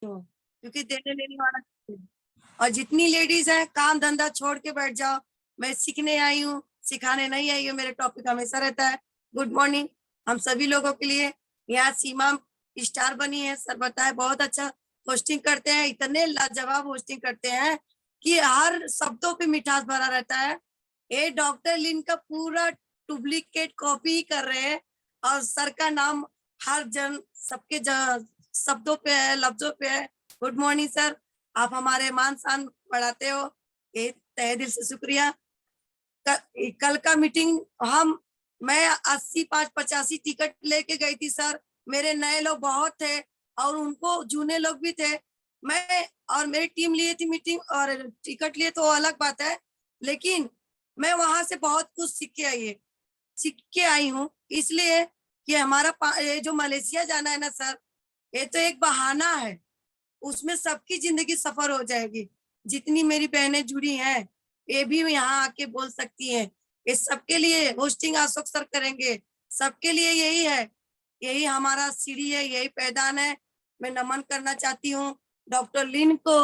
क्योंकि देने लेने वाला, और जितनी लेडीज हैं काम धंधा छोड़ के बैठ जाओ, मैं सीखने आई हूँ, सिखाने नहीं आई हूँ, मेरे टॉपिक हमेशा रहता है गुड मॉर्निंग हम सभी लोगों के लिए। यहाँ सीमा स्टार बनी है, सर बताए बहुत अच्छा होस्टिंग करते हैं, इतने लाजवाब होस्टिंग करते हैं कि हर शब्दों पे मिठास भरा रहता है। ये डॉक्टर लिन का पूरा डुप्लीकेट कॉपी ही कर रहे हैं, और सर का नाम हर जन सबके शब्दों पे है, लफ्जों पे है। गुड मॉर्निंग सर, आप हमारे मान सम्मान बढ़ाते हो, ये तहे दिल से शुक्रिया। कल का मीटिंग मैं 85 टिकट लेके गई थी सर, मेरे नए लोग बहुत थे और उनको जूने लोग भी थे, मैं और मेरी टीम लिए थी मीटिंग और टिकट लिए तो अलग बात है, लेकिन मैं वहां से बहुत कुछ सीख के आई हूँ। इसलिए कि हमारा ये जो मलेशिया जाना है ना सर, ये तो एक बहाना है, उसमें सबकी जिंदगी सफर हो जाएगी। जितनी मेरी बहनें जुड़ी हैं ये भी यहाँ आके बोल सकती हैं, ये सबके लिए होस्टिंग अशोक सर करेंगे, सबके लिए यही है, यही हमारा सीढ़ी है, यही पैदान है। मैं नमन करना चाहती हूँ डॉक्टर लिन को,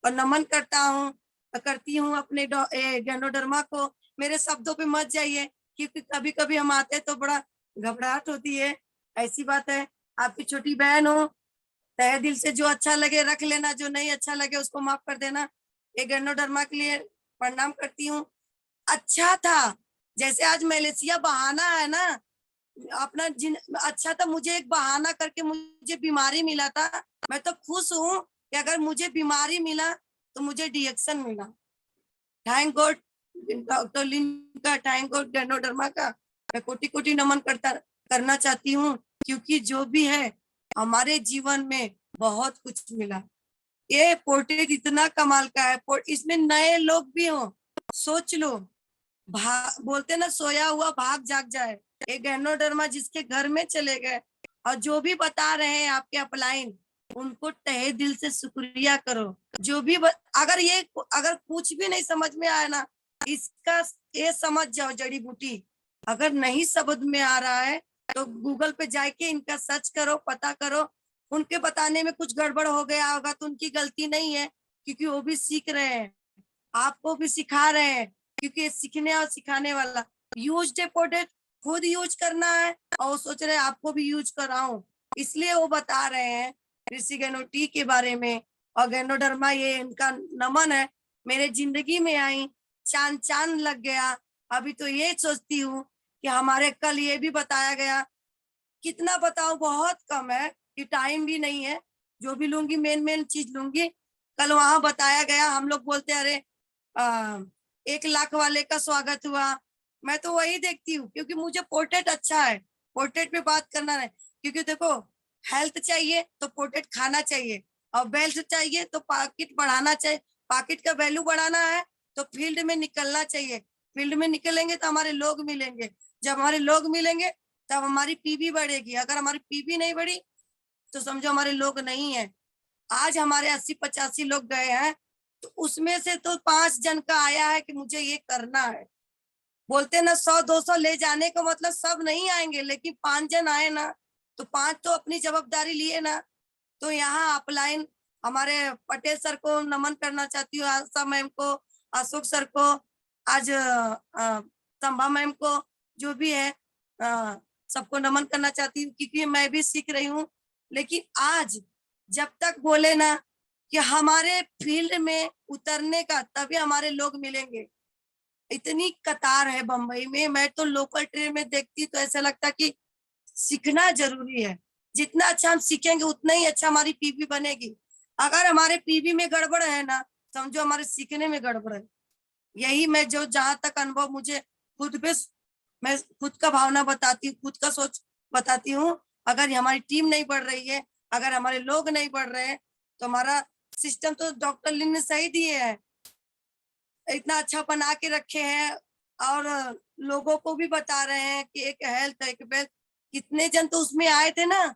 और नमन करती हूँ अपने गैनोडर्मा को। मेरे शब्दों पे मत जाइए, क्योंकि कभी कभी हम आते तो बड़ा घबराहट होती है, ऐसी बात है। आपकी छोटी बहन हो, तहे दिल से जो अच्छा लगे रख लेना, जो नहीं अच्छा लगे उसको माफ कर देना। ये गैनोडर्मा के लिए प्रणाम करती हूँ। अच्छा था, जैसे आज मलेशिया बहाना है ना अपना अच्छा था, मुझे एक बहाना करके मुझे बीमारी मिला था, मैं तो खुश हूँ कि अगर मुझे बीमारी मिला तो मुझे डिएक्शन मिला। थैंक गॉड डॉक्टर लिन का, थैंक गॉड गैनोडर्मा का, मैं कोटि कोटि नमन करना चाहती हूँ, क्योंकि जो भी है हमारे जीवन में बहुत कुछ मिला। ये पोर्ट्रेट इतना कमाल का है, इसमें नए लोग भी हो, सोच लो, बोलते ना सोया हुआ भाग जाग जाए। एक गैनोडर्मा जिसके घर में चले गए, और जो भी बता रहे हैं आपके अपलाइन, उनको तहे दिल से शुक्रिया करो। जो भी अगर कुछ भी नहीं समझ में आया ना, इसका ये समझ जाओ जड़ी बूटी, अगर नहीं समझ में आ रहा है तो गूगल पे जाके इनका सर्च करो, पता करो। उनके बताने में कुछ गड़बड़ हो गया होगा तो उनकी गलती नहीं है, क्योंकि वो भी सीख रहे हैं, आपको भी सिखा रहे हैं, क्योंकि सीखने और सिखाने वाला यूज डेपोटेड खुद यूज करना है, और वो सोच रहे हैं आपको भी यूज कराऊं, इसलिए वो बता रहे हैं ऋषि गैनोटी के बारे में। और गैनोडर्मा ये इनका नमन है, मेरे जिंदगी में आई, चांद चांद लग गया। अभी तो ये सोचती हूँ कि हमारे कल ये भी बताया गया, कितना बताऊं बहुत कम है कि टाइम भी नहीं है, जो भी लूंगी मेन मेन चीज लूंगी। कल वहां बताया गया, हम लोग बोलते अरे 1 लाख वाले का स्वागत हुआ, मैं तो वही देखती हूँ, क्योंकि मुझे पोर्ट्रेट अच्छा है, पोर्ट्रेट पे बात करना है। क्योंकि देखो, हेल्थ चाहिए तो पोर्ट्रेट खाना चाहिए, और वेल्थ चाहिए तो पॉकेट बढ़ाना चाहिए, पॉकेट का वैल्यू बढ़ाना है तो फील्ड में निकलना चाहिए, फील्ड में निकलेंगे तो हमारे लोग मिलेंगे, जब हमारे लोग मिलेंगे तब हमारी पीवी बढ़ेगी, अगर हमारी पीवी नहीं बढ़ी तो समझो हमारे लोग नहीं है। आज हमारे 80-85 लोग गए हैं, तो उसमें से तो 5 जन का आया है कि मुझे ये करना है। बोलते ना 100-200 ले जाने का मतलब सब नहीं आएंगे, लेकिन 5 जन आए ना, तो 5 तो अपनी जवाबदारी लिए ना। तो यहाँ अपलाइन हमारे पटेल सर को नमन करना चाहती हूँ, आशा मैम को, अशोक सर को, आज संभा मैम को, जो भी है सबको नमन करना चाहती हूँ, क्योंकि मैं भी सीख रही हूँ। लेकिन आज जब तक बोले ना कि हमारे फील्ड में उतरने का, तभी हमारे लोग मिलेंगे। इतनी कतार है बंबई में, मैं तो लोकल ट्रेन में देखती तो ऐसा लगता कि सीखना जरूरी है, जितना अच्छा हम सीखेंगे उतना ही अच्छा हमारी पीवी बनेगी। अगर हमारे पीवी में गड़बड़ है ना, समझो हमारे सीखने में गड़बड़ है। यही मैं जो जहां तक अनुभव मुझे खुद पे, मैं खुद का भावना बताती हूँ, खुद का सोच बताती हूँ। अगर हमारी टीम नहीं बढ़ रही है, अगर हमारे लोग नहीं बढ़ रहे हैं, तो हमारा सिस्टम तो डॉक्टर लिन ने सही दिए है, इतना अच्छा बना के रखे हैं, और लोगों को भी बता रहे हैं कि एक हेल्थ है, एक वेल्थ। कितने जन तो उसमें आए थे ना,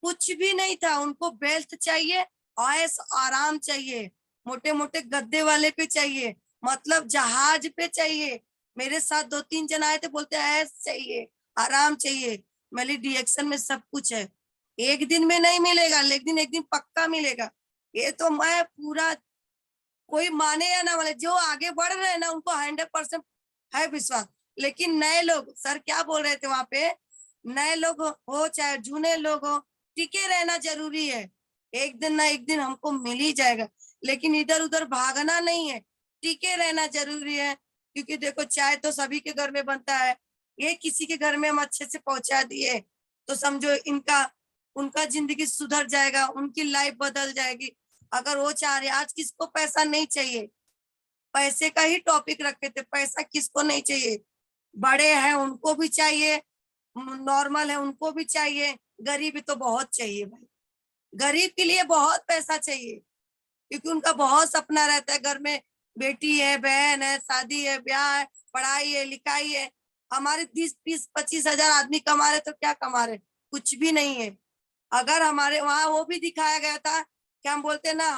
कुछ भी नहीं था, उनको वेल्थ चाहिए, ऐश आराम चाहिए, मोटे मोटे गद्दे वाले पे चाहिए, मतलब जहाज पे चाहिए। मेरे साथ 2-3 जन आए थे, बोलते ऐश चाहिए, आराम चाहिए। मेरी डिएक्शन में सब कुछ है, एक दिन में नहीं मिलेगा, लेकिन एक दिन पक्का मिलेगा। ये तो मैं पूरा, कोई माने या ना माने, जो आगे बढ़ रहे हैं ना उनको 100% है विश्वास। लेकिन नए लोग, सर क्या बोल रहे थे वहां पे, नए लोग हो चाहे जूने लोग हो, टिके रहना जरूरी है। एक दिन ना एक दिन हमको मिल ही जाएगा, लेकिन इधर उधर भागना नहीं है, टिके रहना जरूरी है। क्योंकि देखो चाय तो सभी के घर में बनता है, ये किसी के घर में हम अच्छे से पहुंचा दिए तो समझो इनका, उनका जिंदगी सुधर जाएगा, उनकी लाइफ बदल जाएगी। अगर वो चाह रहे, आज किसको पैसा नहीं चाहिए, पैसे का ही टॉपिक रखे थे, पैसा किसको नहीं चाहिए, बड़े हैं उनको भी चाहिए, नॉर्मल है उनको भी चाहिए, गरीब तो बहुत चाहिए भाई। गरीब के लिए बहुत पैसा चाहिए, क्योंकि उनका बहुत सपना रहता है, घर में बेटी है, बहन है, शादी है, ब्याह है, पढ़ाई है, लिखाई है। हमारे 20-20-25 हजार आदमी कमा रहे तो क्या कमा रहे, कुछ भी नहीं है। अगर हमारे वहां वो भी दिखाया गया था कि हम बोलते ना,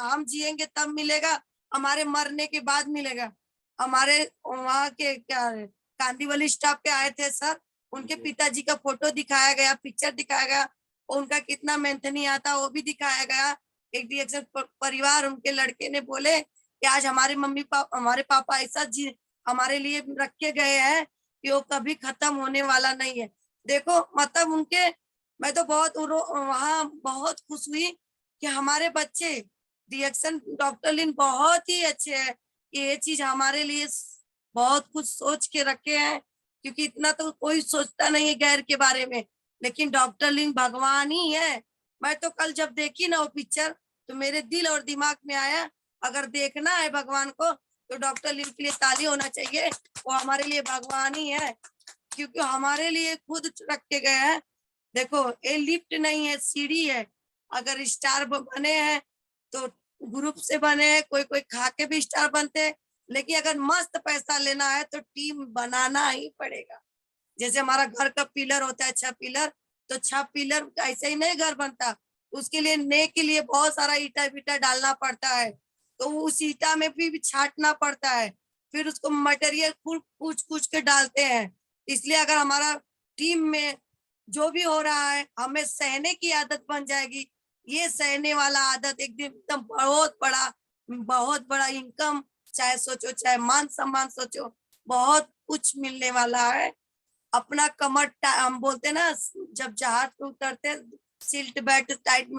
हम जिएंगे तब मिलेगा, हमारे मरने के बाद मिलेगा। हमारे वहाँ के क्या कांदीवली स्टाफ के आए थे सर, उनके पिताजी का फोटो दिखाया गया, पिक्चर दिखाया गया, उनका कितना मेंथनी आता वो भी दिखाया गया। एक रिएक्शन परिवार, उनके लड़के ने बोले कि आज हमारे पापा ऐसा जी हमारे लिए रख के गए हैं कि वो कभी खत्म होने वाला नहीं है। देखो मतलब उनके, मैं तो बहुत वहां बहुत खुश हुई कि हमारे बच्चे, रिएक्शन डॉक्टर लिन बहुत ही अच्छे हैं कि ये चीज हमारे लिए बहुत कुछ सोच के रखे हैं, क्योंकि इतना तो कोई सोचता नहीं है गैर के बारे में, लेकिन डॉक्टर लिन भगवान ही है। मैं तो कल जब देखी ना वो पिक्चर तो मेरे दिल और दिमाग में आया, अगर देखना है भगवान को तो डॉक्टर लिन के लिए ताली होना चाहिए, वो हमारे लिए भगवान ही है, क्योंकि हमारे लिए खुद रख के गए हैं। देखो ये लिफ्ट नहीं है, सीढ़ी है। अगर स्टार बने हैं तो ग्रुप से बने हैं, कोई कोई खा के भी स्टार बनते हैं, लेकिन अगर मस्त पैसा लेना है तो टीम बनाना ही पड़ेगा। जैसे हमारा घर का पिलर होता है 6 पिलर, तो 6 पिलर ऐसे ही नहीं घर बनता, उसके लिए ने के लिए बहुत सारा ईटा बीटा डालना पड़ता है, तो उस ईटा में भी छाटना पड़ता है, फिर उसको मटेरियल कूच कूच के डालते हैं। इसलिए अगर हमारा टीम में जो भी हो रहा है हमें सहने की आदत बन जाएगी, ये सहने वाला आदत एक दिन एकदम बहुत बड़ा इनकम, चाहे सोचो चाहे मान सम्मान सोचो, बहुत कुछ मिलने वाला है। अपना कमर हम बोलते ना, जब जहाज पे उतरते सीट बेल्ट टाइट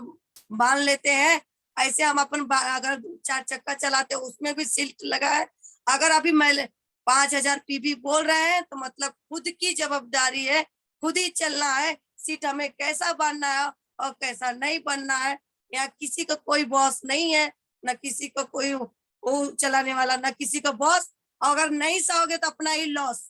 बांध लेते हैं, ऐसे हम अपन अगर 4 चक्का चलाते उसमें भी सीट लगा है। अगर अभी मैं 5,000 पीबी बोल रहे हैं तो मतलब खुद की जवाबदारी है, खुद ही चलना है, सीट हमें कैसा बनना है और कैसा नहीं बनना है। यहाँ किसी का कोई बॉस नहीं है, न किसी का कोई वो चलाने वाला, न किसी का बॉस। अगर नहीं सहोगे तो अपना ही लॉस।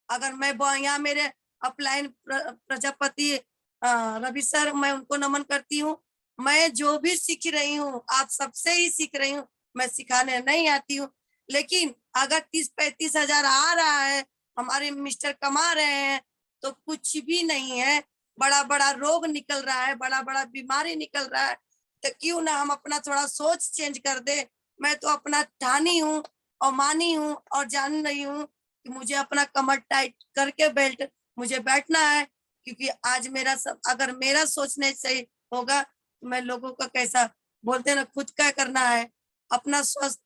अगर मैं यहाँ मेरे अपलाइन प्रजापति रवि सर, मैं उनको नमन करती हूँ। मैं जो भी सीख रही हूँ आप सबसे ही सीख रही हूँ, मैं सिखाने नहीं आती हूँ। लेकिन अगर 30-35 हजार आ रहा है, हमारे मिस्टर कमा रहे हैं, तो कुछ भी नहीं है। बड़ा बड़ा रोग निकल रहा है, बड़ा बड़ा बीमारी निकल रहा है, तो क्यों ना हम अपना थोड़ा सोच चेंज कर दे। मैं तो अपना ठानी हूँ और मानी हूँ और जान रही हूँ कि मुझे अपना कमर टाइट करके बेल्ट मुझे बैठना है, क्योंकि आज मेरा सब, अगर मेरा सोचने सही होगा तो मैं लोगों का कैसा बोलते ना, खुद का करना है, अपना स्वस्थ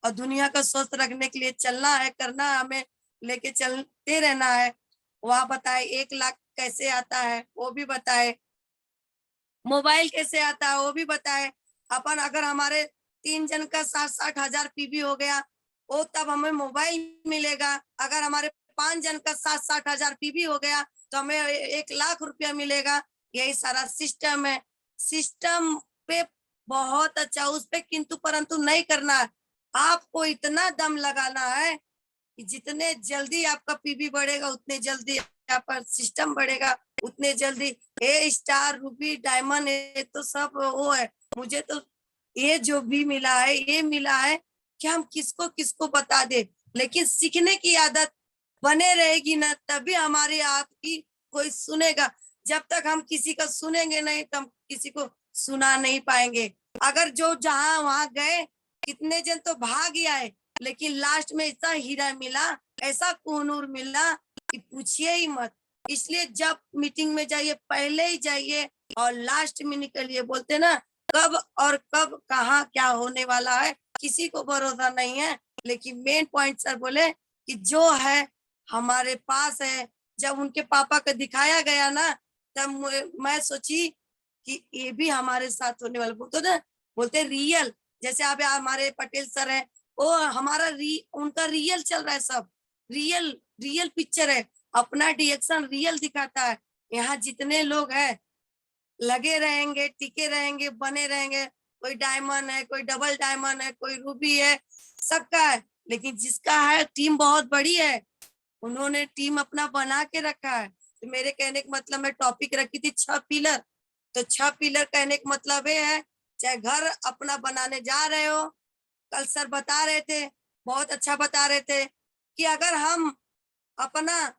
और दुनिया का स्वस्थ रखने के लिए चलना है, करना है, हमें लेके चलते रहना है। वहां बताए 1 लाख कैसे आता है वो भी बताए, मोबाइल कैसे आता है वो भी बताए। अपन अगर हमारे 3 जन का 60-60 हजार पीबी हो गया, वो तब हमें मोबाइल मिलेगा। अगर हमारे 5 जन का 60-60 हजार पीबी हो गया तो हमें 1 लाख रुपया मिलेगा। यही सारा सिस्टम है। सिस्टम पे बहुत अच्छा, उस पे किंतु परंतु नहीं करना है। आपको इतना दम लगाना है कि जितने जल्दी आपका पीबी बढ़ेगा उतने जल्दी आपका सिस्टम बढ़ेगा, उतने जल्दी ए स्टार रूबी डायमंड ये तो सब वो है। मुझे तो ये जो भी मिला है ये मिला है कि हम किसको किसको बता दे, लेकिन सीखने की आदत बने रहेगी ना तभी हमारे आपकी कोई सुनेगा। जब तक हम किसी का सुनेंगे नहीं तो हम किसी को सुना नहीं पाएंगे। अगर जो जहां वहां गए, कितने जन तो भाग ही आए, लेकिन लास्ट में इतना हीरा मिला, ऐसा कोहनूर मिला कि पूछिए ही मत। इसलिए जब मीटिंग में जाइए पहले ही जाइए और लास्ट में निकलिए। बोलते ना कब और कब कहाँ क्या होने वाला है किसी को भरोसा नहीं है। लेकिन मेन पॉइंट सर बोले कि जो है हमारे पास है। जब उनके पापा को दिखाया गया ना, तब मैं सोची कि ये भी हमारे साथ होने वाला। बोलते ना, बोलते रियल, जैसे आप हमारे पटेल सर है, वो हमारा उनका रियल चल रहा है, सब रियल रियल पिक्चर है, अपना रिएक्शन रियल दिखाता है। यहाँ जितने लोग हैं लगे रहेंगे, टिके रहेंगे, बने रहेंगे। कोई डायमंड है, कोई डबल डायमंड है, कोई रूबी है, सबका है। लेकिन जिसका है टीम बहुत बड़ी है, उन्होंने टीम अपना बना के रखा है। तो मेरे कहने का मतलब, मैं टॉपिक रखी थी 6 पिलर। तो 6 पिलर कहने का मतलब ये है, चाहे घर अपना बनाने जा रहे हो, कल सर बता रहे थे, बहुत अच्छा बता रहे थे कि अगर हम अपना,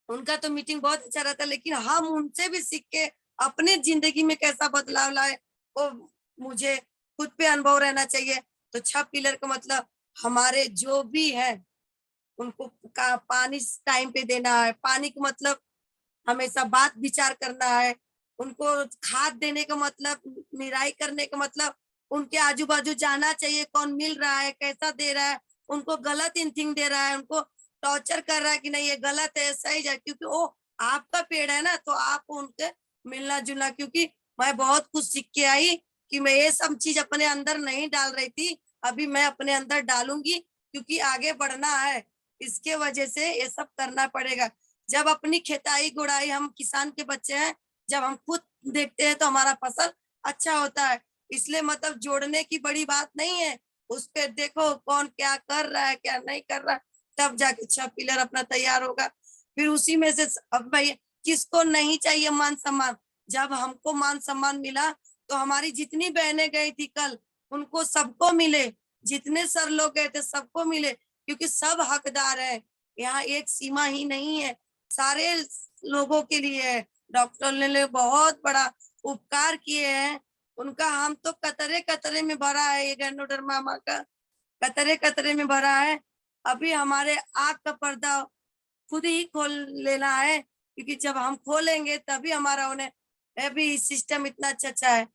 उनका तो मीटिंग बहुत अच्छा रहता, लेकिन हम उनसे भी सीख के अपने जिंदगी में कैसा बदलाव लाए, वो मुझे खुद पे अनुभव रहना चाहिए। तो 6 पिलर का मतलब, हमारे जो भी है उनको पानी टाइम पे देना है। पानी का मतलब हमेशा बात विचार करना है। उनको खाद देने का मतलब, निराई करने का मतलब, उनके आजू बाजू जाना चाहिए, कौन मिल रहा है, कैसा दे रहा है, उनको गलत थिंग दे रहा है, उनको टॉर्चर कर रहा है कि नहीं ये गलत है, सही है, क्योंकि वो आपका पेड़ है ना, तो आपको उनके मिलना जुलना। क्योंकि मैं बहुत कुछ सीख के आई कि मैं ये सब चीज अपने अंदर नहीं डाल रही थी, अभी मैं अपने अंदर डालूंगी, क्योंकि आगे बढ़ना है। इसके वजह से ये सब करना पड़ेगा। जब अपनी खेताई गुड़ाई, हम किसान के बच्चे हैं, जब हम खुद देखते हैं तो हमारा फसल अच्छा होता है। इसलिए मतलब जोड़ने की बड़ी बात नहीं है, उस पर देखो कौन क्या कर रहा है, क्या नहीं कर रहा है, तब जाके 6 पिलर अपना तैयार होगा। फिर उसी में से, अब भाई किसको नहीं चाहिए मान सम्मान? जब हमको मान सम्मान मिला, तो हमारी जितनी बहनें गई थी कल, उनको सबको मिले, जितने सर लोग गए थे सबको मिले, क्योंकि सब हकदार है। यहाँ एक सीमा ही नहीं है, सारे लोगों के लिए है। डॉक्टर ने बहुत बड़ा उपकार किए हैं, उनका हम तो कतरे कतरे में भरा है, ये गैनोडर्मा का कतरे कतरे में भरा है। अभी हमारे आँख का पर्दा खुद ही खोल लेना है, क्योंकि जब हम खोलेंगे तभी हमारा उन्हें, अभी सिस्टम इतना अच्छा है।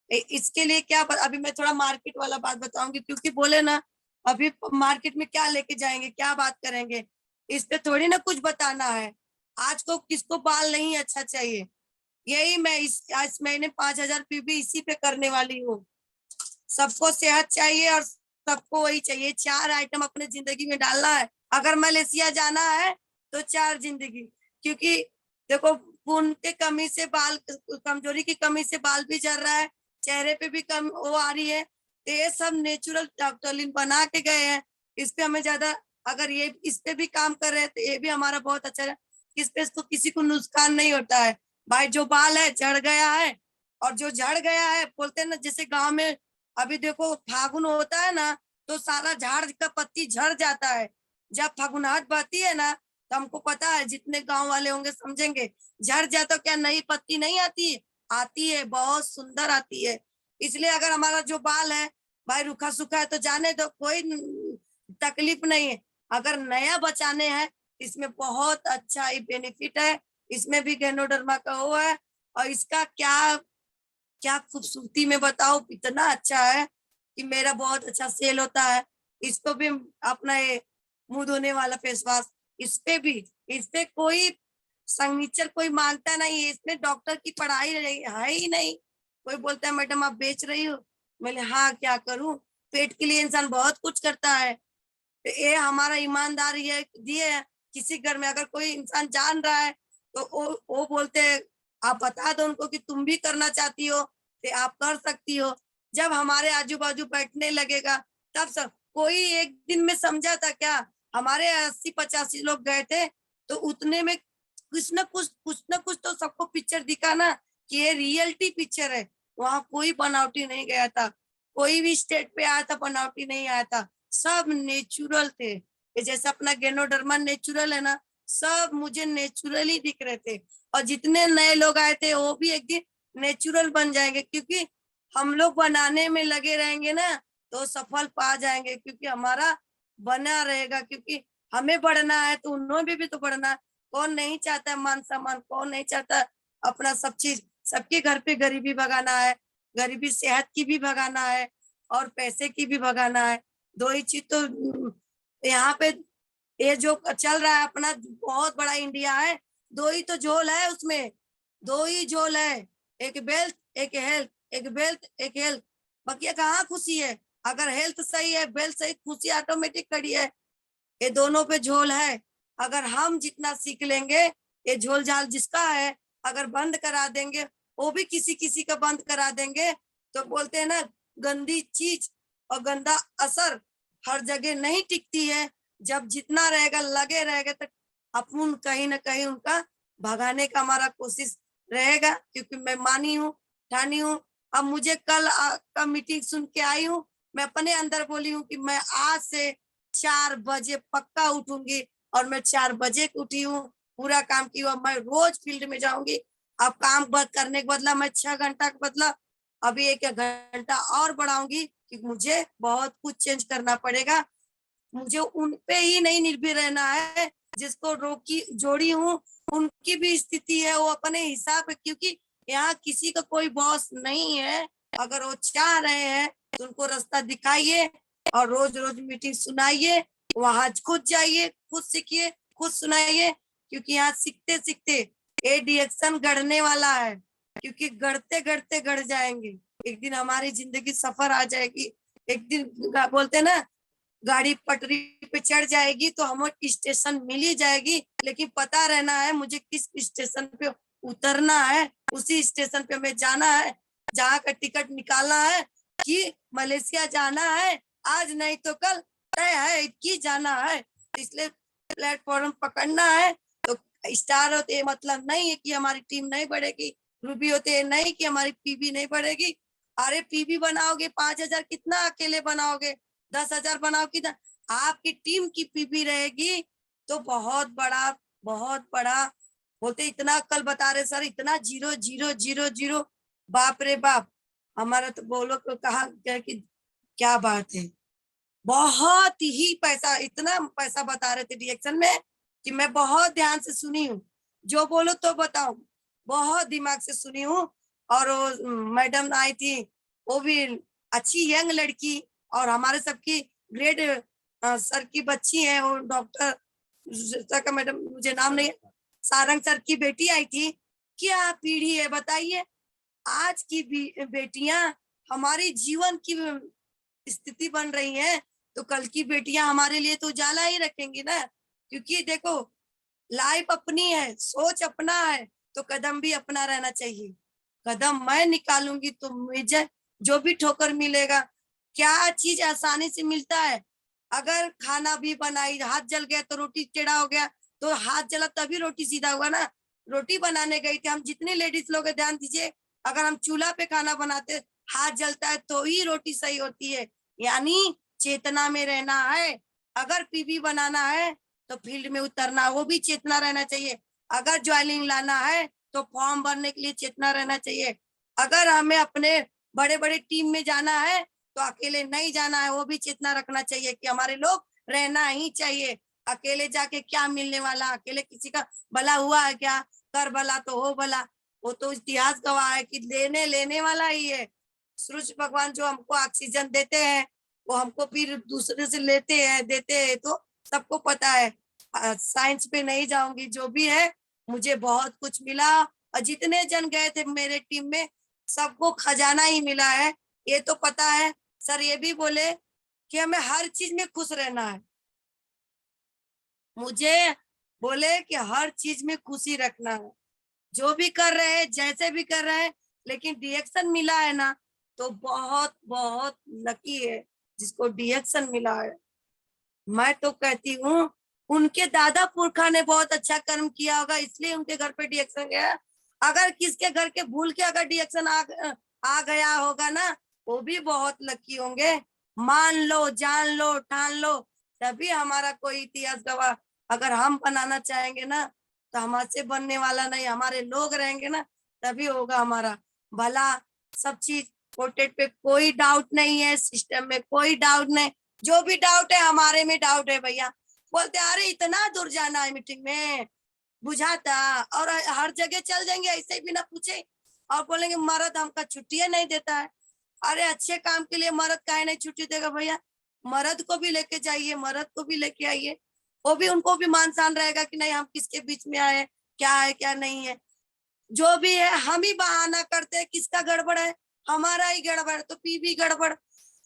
इसके लिए क्या अभी मैं थोड़ा मार्केट वाला बात बताऊंगी, क्योंकि बोले ना अभी मार्केट में क्या लेके जाएंगे, क्या बात करेंगे, इस पे थोड़ी ना कुछ बताना है। आज को किसको बाल नहीं अच्छा चाहिए, यही मैं इस महीने 5,000 पीबी इसी पे करने वाली हूँ। सबको सेहत चाहिए और सबको वही चाहिए, 4 आइटम अपने जिंदगी में डालना है। अगर मलेशिया जाना है तो 4 जिंदगी, क्योंकि देखो खून के कमी से बाल, कमजोरी की कमी से बाल भी झड़ रहा है, चेहरे पे भी कम वो आ रही है। तो ये सब नेचुरल डॉक्टर लिन बना के गए हैं। इस पे हमें ज्यादा, अगर ये इस पे भी काम कर रहे हैं तो ये भी हमारा बहुत अच्छा है। इस पे तो किसी को नुकसान नहीं होता है। भाई जो बाल है झड़ गया है, और जो झड़ गया है, बोलते हैं ना जैसे गांव में अभी देखो फागुन होता है ना, तो सारा झाड़ का पत्ती झड़ जाता है। जब फागुनाहट बहती है ना, तो हमको पता है, जितने गांव वाले होंगे समझेंगे, झड़ जाता, क्या नई पत्ती नहीं आती? आती है, बहुत सुंदर आती है। इसलिए अगर हमारा जो बाल है भाई रूखा सूखा है तो जाने दो, कोई तकलीफ नहीं है। अगर नया बचाने हैं, इसमें बहुत अच्छा ही बेनिफिट है। इसमें भी गैनोडर्मा का वो है, और इसका क्या क्या खूबसूरती में बताओ, इतना अच्छा है कि मेरा बहुत अच्छा सेल होता है। इसको भी अपना ये मुंह धोने वाला फेस वॉश, इस पे भी, इस पे कोई सिग्नेचर कोई मांगता नहीं है, इसमें डॉक्टर की पढ़ाई है ही नहीं। कोई बोलता है मैडम आप बेच रही हो, मैंने हाँ क्या करूं, पेट के लिए इंसान बहुत कुछ करता है। तो ये हमारा ईमानदार ये दिए है। किसी घर में अगर कोई इंसान जान रहा है, तो वो बोलते हैं, आप बता दो उनको कि तुम भी करना चाहती हो तो आप कर सकती हो। जब हमारे आजू बाजू बैठने लगेगा, तब सब, कोई एक दिन में समझा था क्या? हमारे 80-85 लोग गए थे, तो उतने में कुछ न कुछ तो सबको पिक्चर दिखा ना, कि ये रियलिटी पिक्चर है। वहां कोई बनावटी नहीं गया था, कोई भी स्टेट पे आया था बनावटी नहीं आया था, सब नेचुरल थे। ये जैसे अपना गेनोडर्मा नेचुरल है ना, सब मुझे नेचुरली दिख रहे थे। और जितने नए लोग आए थे वो भी एक दिन नेचुरल बन जाएंगे, क्योंकि हम लोग बनाने में लगे रहेंगे ना, तो सफल पा जाएंगे, क्योंकि हमारा बना रहेगा। क्योंकि हमें बढ़ना है तो उन्होंने भी तो बढ़ना है। कौन नहीं चाहता मान सम्मान, कौन नहीं चाहता अपना सब चीज, सबके घर पे गरीबी भगाना है। गरीबी सेहत की भी भगाना है और पैसे की भी भगाना है। दो ही चीज तो यहाँ पे ये जो चल रहा है अपना बहुत बड़ा इंडिया है, दो ही तो झोल है उसमें, दो ही झोल है, एक वेल्थ एक हेल्थ, एक वेल्थ एक हेल्थ। बाकी कहाँ खुशी है? अगर हेल्थ सही है, वेल्थ सही, खुशी ऑटोमेटिक खड़ी है। ये दोनों पे झोल है। अगर हम जितना सीख लेंगे, ये झोल झाल जिसका है अगर बंद करा देंगे, वो भी किसी किसी का बंद करा देंगे, तो बोलते हैं ना गंदी चीज और गंदा असर हर जगह नहीं टिकती है। जब जितना रहेगा लगे रहेगा तो अपन कहीं ना कहीं उनका भगाने का हमारा कोशिश रहेगा, क्योंकि मैं मानी हूँ, ठानी हूँ। अब मुझे कल का मीटिंग सुन के आई हूँ, मैं अपने अंदर बोली हूँ कि मैं आज से 4 बजे पक्का उठूंगी, और मैं 4 बजे उठी हूँ, पूरा काम किया। मैं रोज फील्ड में जाऊंगी। अब काम करने के बदला मैं 6 घंटा के बदला अभी 1 घंटा और बढ़ाऊंगी, क्योंकि मुझे बहुत कुछ चेंज करना पड़ेगा। मुझे उन पे ही नहीं निर्भर रहना है जिसको रोकी जोड़ी हूँ, उनकी भी स्थिति है वो अपने हिसाब, क्योंकि यहाँ किसी का कोई बॉस नहीं है। अगर वो चाह रहे हैं तो उनको रास्ता दिखाइए और रोज रोज मीटिंग सुनाइए, वहां खुद जाइए, खुद सीखिए, खुद सुनाइए, क्योंकि यहाँ सीखते सीखते ये डिएक्शन गढ़ने वाला है। क्योंकि गढ़ते गढ़ते गढ़ जाएंगे, एक दिन हमारी जिंदगी सफर आ जाएगी। एक दिन बोलते ना गाड़ी पटरी पे चढ़ जाएगी तो हमें स्टेशन मिल ही जाएगी, लेकिन पता रहना है मुझे किस स्टेशन पे उतरना है, उसी स्टेशन पे हमें जाना है, जहाँ का टिकट निकालना है कि मलेशिया जाना है, आज नहीं तो कल तय है कि जाना है। इसलिए प्लेटफॉर्म पकड़ना है। तो स्टार होते मतलब नहीं है कि हमारी टीम नहीं बढ़ेगी, रूबी होते नहीं कि हमारी पीबी नहीं बढ़ेगी। अरे पीबी बनाओगे 5,000 कितना अकेले बनाओगे, 10,000 बनाओ कि आपकी टीम की पीबी रहेगी तो बहुत बड़ा बोलते। इतना कल बता रहे सर, इतना 0 0 0 0, बाप रे बाप। हमारा तो बोलो को कहा कि क्या बात है, बहुत ही पैसा, इतना पैसा बता रहे थे रिएक्शन में कि मैं बहुत ध्यान से सुनी हूँ, जो बोलो तो बताओ, बहुत दिमाग से सुनी हूँ। और मैडम आई थी, वो भी अच्छी यंग लड़की, और हमारे सबकी ग्रेड सर की बच्ची है, वो डॉक्टर सर का मैडम मुझे नाम नहीं, सारंग सर की बेटी आई थी। क्या पीढ़ी है बताइए, आज की बेटियां हमारी जीवन की स्थिति बन रही है, तो कल की बेटियां हमारे लिए तो उजाला ही रखेंगी ना। क्योंकि देखो लाइफ अपनी है, सोच अपना है, तो कदम भी अपना रहना चाहिए। कदम मैं निकालूंगी तो मुझे जो भी ठोकर मिलेगा, क्या चीज आसानी से मिलता है। अगर खाना भी बनाई, हाथ जल गया तो रोटी टेढ़ा हो गया, तो हाथ जला तभी रोटी सीधा हुआ ना। रोटी बनाने गई थी हम, जितने लेडीज लोग ध्यान दीजिए, अगर हम चूल्हा पे खाना बनाते हाथ जलता है तो ही रोटी सही होती है। यानी चेतना में रहना है। अगर पीबी बनाना है तो फील्ड में उतरना, वो भी चेतना रहना चाहिए। अगर ज्वाइनिंग लाना है तो फॉर्म भरने के लिए चेतना रहना चाहिए। अगर हमें अपने बड़े बड़े टीम में जाना है तो अकेले नहीं जाना है, वो भी चेतना रखना चाहिए कि हमारे लोग रहना ही चाहिए। अकेले जाके क्या मिलने वाला, अकेले किसी का भला हुआ है क्या? कर भला तो हो भला, वो तो इतिहास गवाह है कि लेने लेने वाला ही है। सूरज भगवान जो हमको ऑक्सीजन देते हैं, वो हमको फिर दूसरे से लेते हैं, देते हैं, तो सबको पता है। साइंस पे नहीं जाऊंगी, जो भी है मुझे बहुत कुछ मिला, और जितने जन गए थे मेरे टीम में सबको खजाना ही मिला है, ये तो पता है। सर ये भी बोले कि हमें हर चीज में खुश रहना है, मुझे बोले कि हर चीज में खुशी रखना है। जो भी कर रहे हैं, जैसे भी कर रहे हैं, लेकिन डिएक्शन मिला है ना, तो बहुत बहुत लकी है जिसको डिएक्शन मिला है। मैं तो कहती हूँ उनके दादा पुरखा ने बहुत अच्छा कर्म किया होगा, इसलिए उनके घर पे डिएक्शन गया। अगर किसके घर के भूल के अगर डिएक्शन आ गया होगा ना, वो भी बहुत लकी होंगे। मान लो, जान लो, ठान लो, तभी हमारा कोई इतिहास गवाह। अगर हम बनाना चाहेंगे ना, तो हमसे बनने वाला नहीं, हमारे लोग रहेंगे ना, तभी होगा हमारा भला। सब चीज पोर्ट्रेट पे कोई डाउट नहीं है, सिस्टम में कोई डाउट नहीं। जो भी डाउट है हमारे में डाउट है भैया। बोलते अरे इतना दूर जाना है मीटिंग में, बुझाता, और हर जगह चल जाएंगे ऐसे ही बिना पूछे, और बोलेंगे मर्द हमका छुट्टियां नहीं देता है। अरे अच्छे काम के लिए मर्द काहे नहीं छुट्टी देगा भैया? मर्द को भी लेके जाइए, मर्द को भी लेके आइए, वो भी, उनको भी मान सान रहेगा कि नहीं हम किसके बीच में आए, क्या है क्या नहीं है। जो भी है हम ही बहाना करते हैं, किसका गड़बड़ है? हमारा ही गड़बड़। तो पीबी गड़बड़,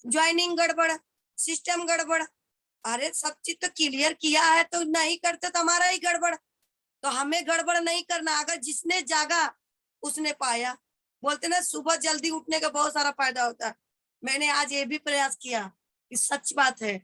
ज्वाइनिंग गड़बड़, सिस्टम गड़बड़। अरे सब चीज तो क्लियर किया है, तो नहीं करते तो हमारा ही गड़बड़। तो हमें गड़बड़ नहीं करना। अगर जिसने जागा उसने पाया। बोलते ना सुबह जल्दी उठने का बहुत सारा फायदा होता है। मैंने आज ये भी प्रयास किया कि सच बात है,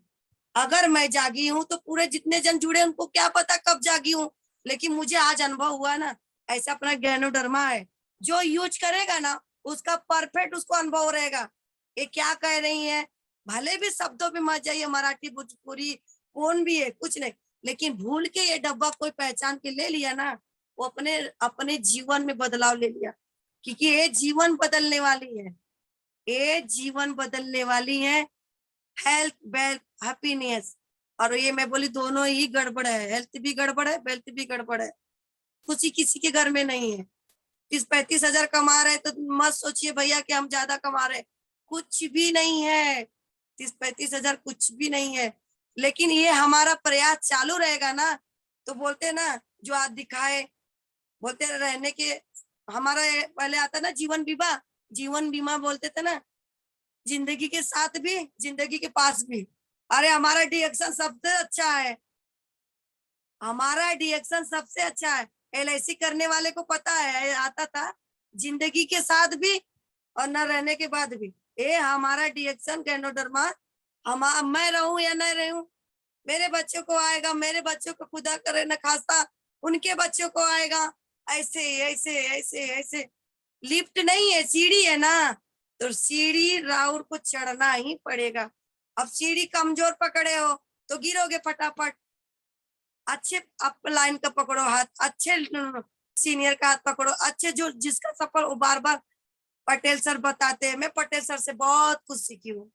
अगर मैं जागी हूं तो पूरे जितने जन जुड़े उनको क्या पता कब जागी हूं, लेकिन मुझे आज अनुभव हुआ ना। ऐसा अपना ज्ञानोधर्मा है, जो यूज करेगा ना उसका परफेक्ट उसको अनुभव रहेगा। ये क्या कह रही है, भले भी शब्दों पे मत जाइए, मराठी भोजपुरी कौन भी है कुछ नहीं, लेकिन भूल के ये डब्बा कोई पहचान के ले लिया ना, वो अपने अपने जीवन में बदलाव ले लिया। क्योंकि ये जीवन बदलने वाली है, ये जीवन बदलने वाली है। Health, wealth, happiness. और ये मैं बोली दोनों ही गड़बड़ है, हेल्थ भी गड़बड़ है, वेल्थ भी गड़बड़ है। खुशी किसी के घर में नहीं है। 30-35 हजार कमा रहे तो मत सोचिए भैया कि हम ज्यादा कमा रहे, कुछ भी नहीं है। 30-35 हजार कुछ भी नहीं है। लेकिन ये हमारा प्रयास चालू रहेगा ना, तो बोलते ना जो आज दिखाए, बोलते रहने के, हमारा पहले आता ना जीवन बीमा, जीवन बीमा बोलते थे ना, जिंदगी के साथ भी जिंदगी के पास भी। अरे हमारा डिएक्शन सबसे अच्छा है, हमारा डिएक्शन सबसे अच्छा है। LIC करने वाले को पता है, आता था जिंदगी के साथ भी और न रहने के बाद भी। ये हमारा डिएक्शन गैनोडर्मा, हम मैं रहूं या न रहूं, मेरे बच्चों को आएगा, मेरे बच्चों को खुदा करे न खास्ता उनके बच्चों को आएगा। ऐसे ऐसे ऐसे ऐसे, लिफ्ट नहीं है, सीढ़ी है ना, तो सीढ़ी राउर को चढ़ना ही पड़ेगा। अब सीढ़ी कमजोर पकड़े हो तो गिरोगे फटाफट। अच्छे अप लाइन का पकड़ो हाथ, अच्छे सीनियर का हाथ पकड़ो, अच्छे जो जिसका सफर वो बार बार पटेल सर बताते हैं। मैं पटेल सर से बहुत कुछ सीखी हूँ,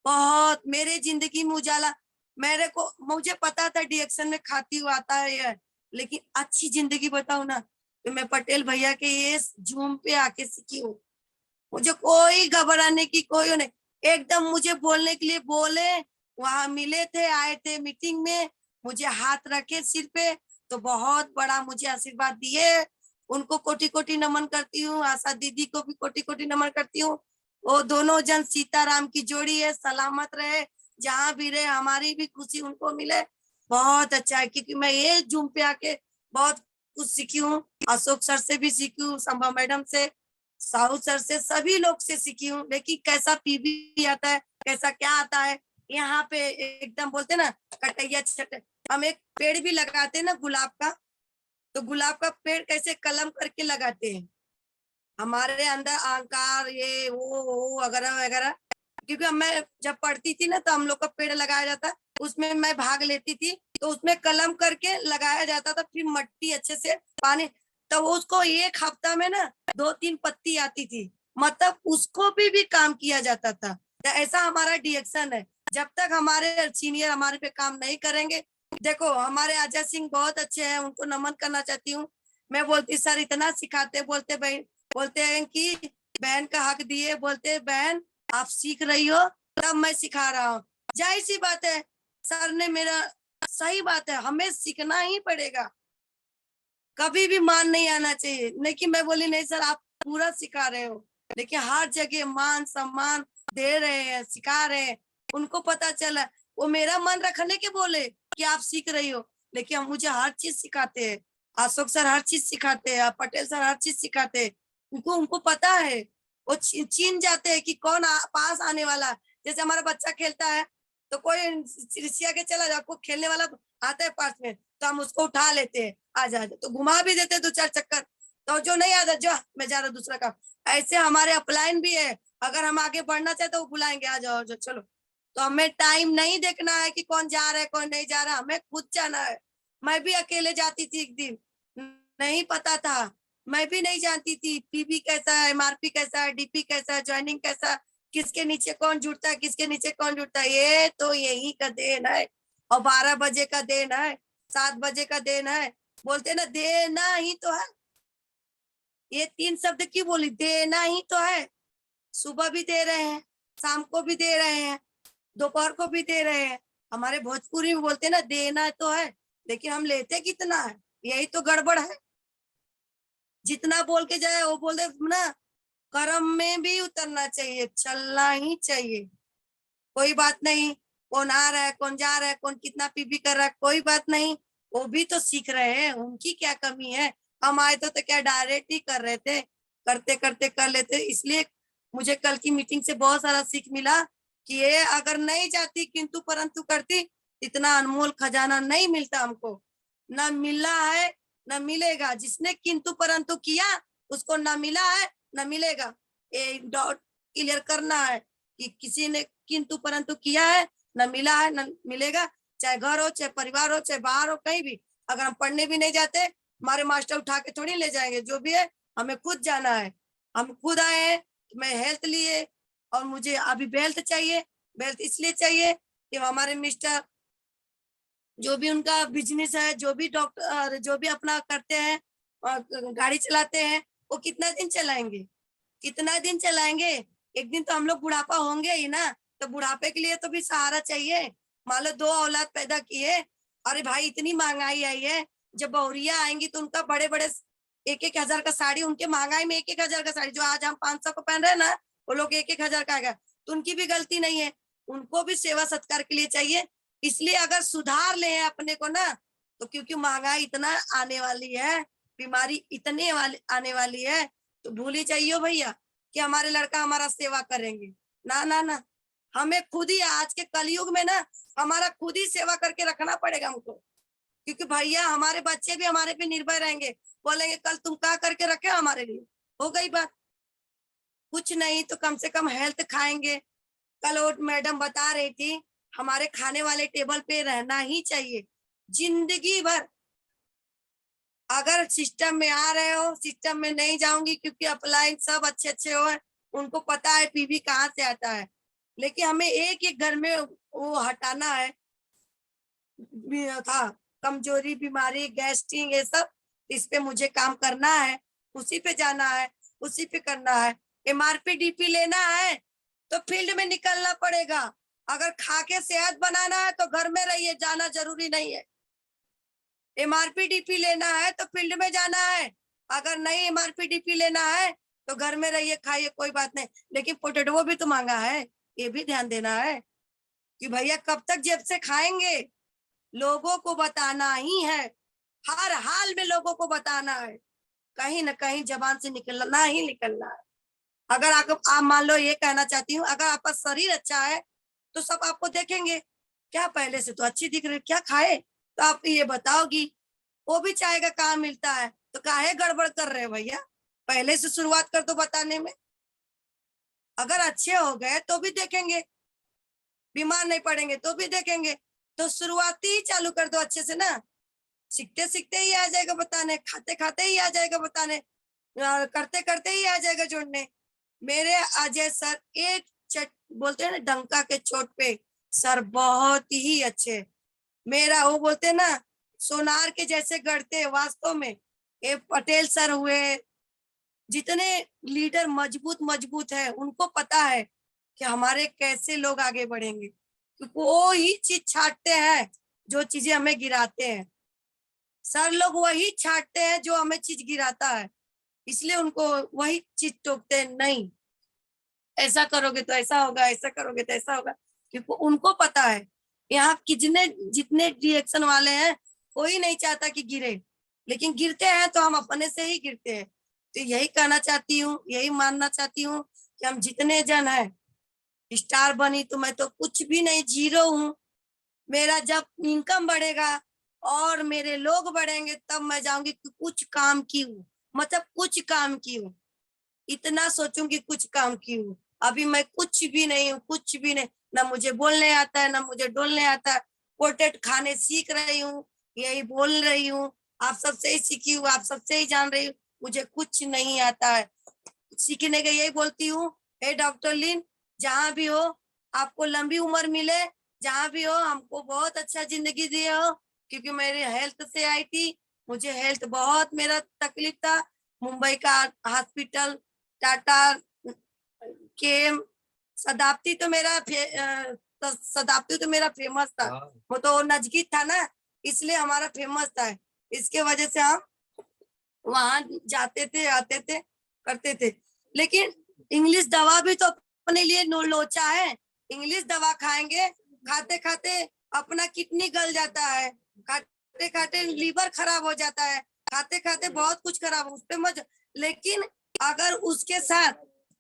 बहुत। मेरे जिंदगी में उजाला, मेरे को मुझे पता था डिएक्शन में खाती हुआ आता है ये, लेकिन अच्छी जिंदगी बताऊ ना तो मैं पटेल भैया के ये जूम पे आके सीखी हूँ। मुझे कोई घबराने की कोई नहीं, एकदम मुझे बोलने के लिए बोले, वहां मिले थे, आए थे मीटिंग में, मुझे हाथ रखे सिर पे, तो बहुत बड़ा मुझे आशीर्वाद दिए। उनको कोटि कोटि नमन करती हूँ, आशा दीदी को भी कोटि कोटि नमन करती हूँ। वो दोनों जन सीताराम की जोड़ी है, सलामत रहे, जहां भी रहे, हमारी भी खुशी उनको मिले। बहुत अच्छा है, क्योंकि मैं ये जूम पे आके बहुत कुछ सीखी हूँ। अशोक सर से भी सीखी हूँ, संभा मैडम से, साहू सर से, सभी लोग से सीखी हूँ। लेकिन कैसा पीबी आता है, कैसा क्या आता है, यहाँ पे एकदम बोलते ना कटैया छट। हम एक पेड़ भी लगाते हैं ना गुलाब का, तो गुलाब का पेड़ कैसे कलम करके लगाते हैं, हमारे अंदर अहंकार ये वो वगैरह वगैरह। क्योंकि मैं जब पढ़ती थी ना तो हम लोग का पेड़ लगाया जाता, उसमें मैं भाग लेती थी, तो उसमें कलम करके लगाया जाता था, फिर मिट्टी अच्छे से पानी, तो उसको एक हफ्ता में ना 2-3 पत्ती आती थी, मतलब उसको भी काम किया जाता था। तो ऐसा हमारा डिएक्शन है। जब तक हमारे सीनियर हमारे पे काम नहीं करेंगे, देखो हमारे अजय सिंह बहुत अच्छे हैं, उनको नमन करना चाहती हूँ। मैं बोलती सर इतना सिखाते, बोलते भाई, बोलते हैं कि बहन का हक दिए, बोलते बहन आप सीख रही हो तब मैं सिखा रहा हूँ। जाहिर सी बात है, सर ने मेरा, सही बात है, हमें सीखना ही पड़ेगा, कभी भी मान नहीं आना चाहिए। लेकिन मैं बोली नहीं सर आप पूरा सिखा रहे हो, लेकिन हर जगह मान सम्मान दे रहे हैं, सिखा रहे हैं। उनको पता चला, वो मेरा मन रखने के बोले कि आप सीख रही हो, लेकिन हम मुझे हर चीज सिखाते हैं। अशोक सर हर चीज सिखाते हैं, पटेल सर हर चीज सिखाते हैं। उनको पता है, वो चीन जाते हैं कि कौन पास आने वाला। जैसे हमारा बच्चा खेलता है तो कोई रिसिया के चला जाओ, कोई खेलने वाला आता है पास में, तो हम उसको उठा लेते हैं, आ जा, तो घुमा भी देते 2-4 चक्कर, तो जो नहीं आता जो मैं जा रहा दूसरा काम। ऐसे हमारे अपलाइन भी है, अगर हम आगे बढ़ना चाहे तो वो बुलाएंगे, आ जाओ जो चलो। तो हमें टाइम नहीं देखना है कि कौन जा रहा है कौन नहीं जा रहा, हमें खुद जाना है। मैं भी अकेले जाती थी एक दिन, नहीं पता था, मैं भी नहीं जानती थी पीबी कैसा है, MRP कैसा है, DP कैसा है, ज्वाइनिंग कैसा, किसके नीचे कौन जुड़ता है, किसके नीचे कौन जुड़ता है। ये तो यही का देन है, और 12 बजे का देन है, 7 बजे का देन है, बोलते ना देना ही तो है। ये 3 शब्द क्यों बोली? देना ही तो है। सुबह भी दे रहे हैं, शाम को भी दे रहे हैं, दोपहर को भी दे रहे हैं। हमारे भोजपुरी में बोलते हैं ना, देना तो है, लेकिन हम लेते कितना है, यही तो गड़बड़ है। जितना बोल के जाए वो बोल दे ना, कर्म में भी उतरना चाहिए, चलना ही चाहिए। कोई बात नहीं, कौन आ रहा है, कौन जा रहा है, कौन कितना पीपी कर रहा है, कोई बात नहीं, वो भी तो सीख रहे हैं, उनकी क्या कमी है। हम आए तो क्या डायरेक्ट ही कर रहे थे, करते करते कर लेते। इसलिए मुझे कल की मीटिंग से बहुत सारा सीख मिला कि ये अगर नहीं जाती किंतु परंतु करती, इतना अनमोल खजाना नहीं मिलता हमको। ना मिला है ना मिलेगा। जिसने किंतु परंतु किया उसको ना मिला है ना मिलेगा। ये डॉट क्लियर करना है कि किसी ने किंतु परंतु किया है, न मिला है न मिलेगा। चाहे घर हो, चाहे परिवार हो, चाहे बाहर हो, कहीं भी। अगर हम पढ़ने भी नहीं जाते, हमारे मास्टर उठा के थोड़ी ले जाएंगे। जो भी है हमें खुद जाना है। हम खुद आए हैं, मैं हेल्थ लिए और मुझे अभी बेल्ट चाहिए। बेल्ट इसलिए चाहिए कि हमारे मिस्टर जो भी उनका बिजनेस है, जो भी डॉक्टर जो भी अपना करते हैं, गाड़ी चलाते हैं, वो कितना दिन चलाएंगे, कितना दिन चलाएंगे। एक दिन तो हम लोग बुढ़ापा होंगे ही ना, तो बुढ़ापे के लिए तो भी सहारा चाहिए। मान लो 2 औलाद पैदा किए, अरे भाई इतनी महंगाई आई है, जब बहुरिया आएंगी तो उनका बड़े बड़े 1-1 हजार का साड़ी, उनके महंगाई में 1-1 हजार का साड़ी, जो आज हम 500 को पहन रहे हैं ना, वो लोग 1-1 हजार का आएगा। तो उनकी भी गलती नहीं है, उनको भी सेवा सत्कार के लिए चाहिए। इसलिए अगर सुधार ले अपने को ना, तो क्योंकि महंगाई इतना आने वाली है, बीमारी इतने वाली आने वाली है, तो भूल ही जाइए भैया कि हमारे लड़का हमारा सेवा करेंगे। ना ना ना, हमें खुद ही आज के कलयुग में ना, हमारा खुद ही सेवा करके रखना पड़ेगा हमको। क्योंकि भैया हमारे बच्चे भी हमारे पे निर्भर रहेंगे, बोलेंगे कल तुम क्या करके रखे हमारे लिए। हो गई बात। कुछ नहीं तो कम से कम हेल्थ खाएंगे। कल वो मैडम बता रही थी, हमारे खाने वाले टेबल पे रहना ही चाहिए जिंदगी भर। अगर सिस्टम में आ रहे हो, सिस्टम में नहीं जाऊंगी, क्योंकि अपलाइन सब अच्छे अच्छे हो, उनको पता है पीवी कहाँ से आता है। लेकिन हमें एक एक घर में वो हटाना है, था कमजोरी, बीमारी, गैस्ट्रिक, ये सब। इस पे मुझे काम करना है, उसी पे जाना है, उसी पे करना है। एमआरपी डीपी लेना है तो फील्ड में निकलना पड़ेगा। अगर खा के सेहत बनाना है तो घर में रहिए, जाना जरूरी नहीं है। एमआरपी डीपी लेना है तो फील्ड में जाना है। अगर नहीं एमआरपी डीपी लेना है तो घर में रहिए, खाइए, कोई बात नहीं। लेकिन पोटेटो भी तो महंगा है, ये भी ध्यान देना है कि भैया कब तक जेब से खाएंगे। लोगों को बताना ही है, हर हाल में लोगों को बताना है, कहीं ना कहीं जबान से निकलना ही निकलना है। अगर आप मान लो, ये कहना चाहती हूँ, अगर आपका शरीर अच्छा है तो सब आपको देखेंगे, क्या पहले से तो अच्छी दिख रही, क्या खाए, तो आप ये बताओगी। वो भी चाहेगा कहाँ मिलता है, तो काहे गड़बड़ कर रहे हो भैया, पहले से शुरुआत कर दो बताने में। अगर अच्छे हो गए तो भी देखेंगे, बीमार नहीं पड़ेंगे तो भी देखेंगे। तो शुरुआती ही चालू कर दो अच्छे से ना, सीखते सीखते ही आ जाएगा बताने, खाते खाते ही आ जाएगा बताने, करते करते ही आ जाएगा जोड़ने। मेरे अजय सर एक चट बोलते हैं ना, डंका के चोट पे सर बहुत ही अच्छे। मेरा वो बोलते हैं ना, सोनार के जैसे गढ़ते वास्तव में। ये पटेल सर हुए, जितने लीडर मजबूत मजबूत है, उनको पता है कि हमारे कैसे लोग आगे बढ़ेंगे, क्योंकि वो ही चीज छाटते हैं जो चीजें हमें गिराते हैं। सर लोग वही छाटते हैं जो हमें चीज गिराता है, इसलिए उनको वही चीज टोकते हैं। नहीं, ऐसा करोगे तो ऐसा होगा, ऐसा करोगे तो ऐसा होगा, क्योंकि उनको पता है यहाँ कितने जितने रिएक्शन वाले हैं, कोई नहीं चाहता कि गिरे, लेकिन गिरते हैं तो हम अपने से ही गिरते हैं। तो यही कहना चाहती हूँ, यही मानना चाहती हूँ कि हम जितने जन हैं, स्टार बनी तो मैं तो कुछ भी नहीं, जीरो हूँ। मेरा जब इनकम बढ़ेगा और मेरे लोग बढ़ेंगे, तब मैं जाऊंगी कि कुछ काम की हूँ, मतलब कुछ काम की हूँ, इतना सोचूंगी कुछ काम की हूँ। अभी मैं कुछ भी नहीं हूँ, कुछ भी नहीं, ना मुझे बोलने आता है ना मुझे डोलने आता है। पोटेट खाने सीख रही हूँ, यही बोल रही हूँ, आप सबसे ही सीखी हूँ, आप सबसे ही जान रही हूँ, मुझे कुछ नहीं आता है। सीखने के यही बोलती हूँ, हे डॉक्टर लिन, जहाँ भी हो आपको लंबी उम्र मिले, जहाँ भी हो हमको बहुत अच्छा जिंदगी दिए हो। क्योंकि मेरी हेल्थ से आई थी, मुझे हेल्थ बहुत मेरा तकलीफ था, मुंबई का हॉस्पिटल, टाटा, केम, शताब्दी तो मेरा शताब्दी तो मेरा फेमस था। वो तो नजदीक था ना, इसलिए हमारा फेमस था। इसके वजह से हम वहां जाते थे, आते थे, करते थे। लेकिन इंग्लिश दवा भी तो अपने लिए लोचा है। इंग्लिश दवा खाएंगे, खाते खाते अपना किडनी गल जाता है, खाते खाते लीवर खराब हो जाता है, खाते खाते बहुत कुछ खराब, उस पे मत। लेकिन अगर उसके साथ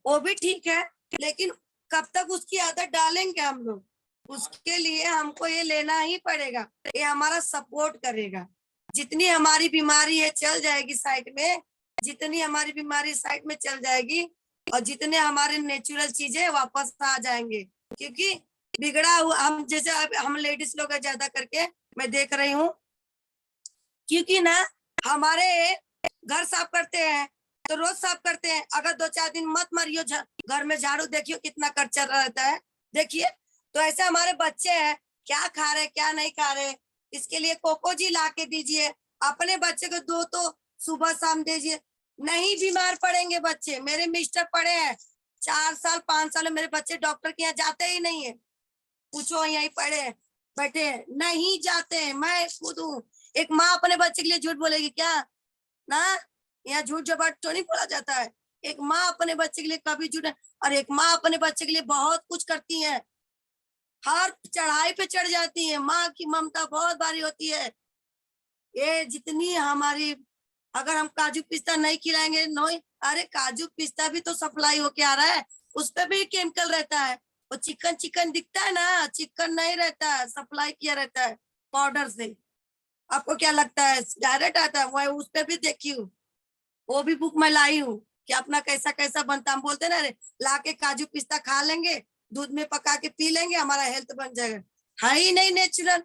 वो भी ठीक है, लेकिन कब तक उसकी आदत डालेंगे हम लोग? उसके लिए हमको ये लेना ही पड़ेगा, ये हमारा सपोर्ट करेगा। जितनी हमारी बीमारी है चल जाएगी साइड में, जितनी हमारी बीमारी साइड में चल जाएगी, और जितने हमारे नेचुरल चीजें वापस आ जाएंगे। क्योंकि बिगड़ा हुआ हम, जैसे हम लेडीज लोग है ज्यादा करके मैं देख रही हूँ, क्योंकि ना हमारे घर साफ करते हैं तो रोज साफ करते हैं, अगर 2-4 दिन मत मारियो घर में झाड़ू, देखियो कितना कचरा रहता है। देखिए, तो ऐसे हमारे बच्चे हैं, क्या खा रहे क्या नहीं खा रहे, इसके लिए कोकोजी ला के दीजिए। अपने बच्चे को दो तो सुबह शाम दीजिए, नहीं बीमार पड़ेंगे बच्चे। मेरे मिस्टर पड़े हैं 4 साल 5 साल, मेरे बच्चे डॉक्टर के यहाँ जाते ही नहीं है। पूछो, यहीं पड़े बैठे नहीं जाते हैं। मैं खुद हूँ। एक माँ अपने बच्चे के लिए झूठ बोलेगी क्या? ना, यहाँ झूठ जबाट तो नहीं बोला जाता है। एक माँ अपने बच्चे के लिए कभी झूठ, और एक माँ अपने बच्चे के लिए बहुत कुछ करती है, हर चढ़ाई पे चढ़ जाती है। माँ की ममता बहुत भारी होती है। ये जितनी हमारी, अगर हम काजू पिस्ता नहीं खिलाएंगे, नहीं, अरे काजू पिस्ता भी तो सप्लाई होके आ रहा है, उस पर भी केमिकल रहता है। वो चिकन चिकन दिखता है ना, चिकन नहीं रहता है, सप्लाई किया रहता है पाउडर से। आपको क्या लगता है डायरेक्ट आता है? मैं उस पर भी देखी हूँ, वो भी बुक में लाई हूँ कि अपना कैसा कैसा बनता। हम बोलते ना, ला के काजू पिस्ता खा लेंगे, दूध में पका के पी लेंगे, हमारा हेल्थ बन जाएगा। है ही नहीं नेचुरल,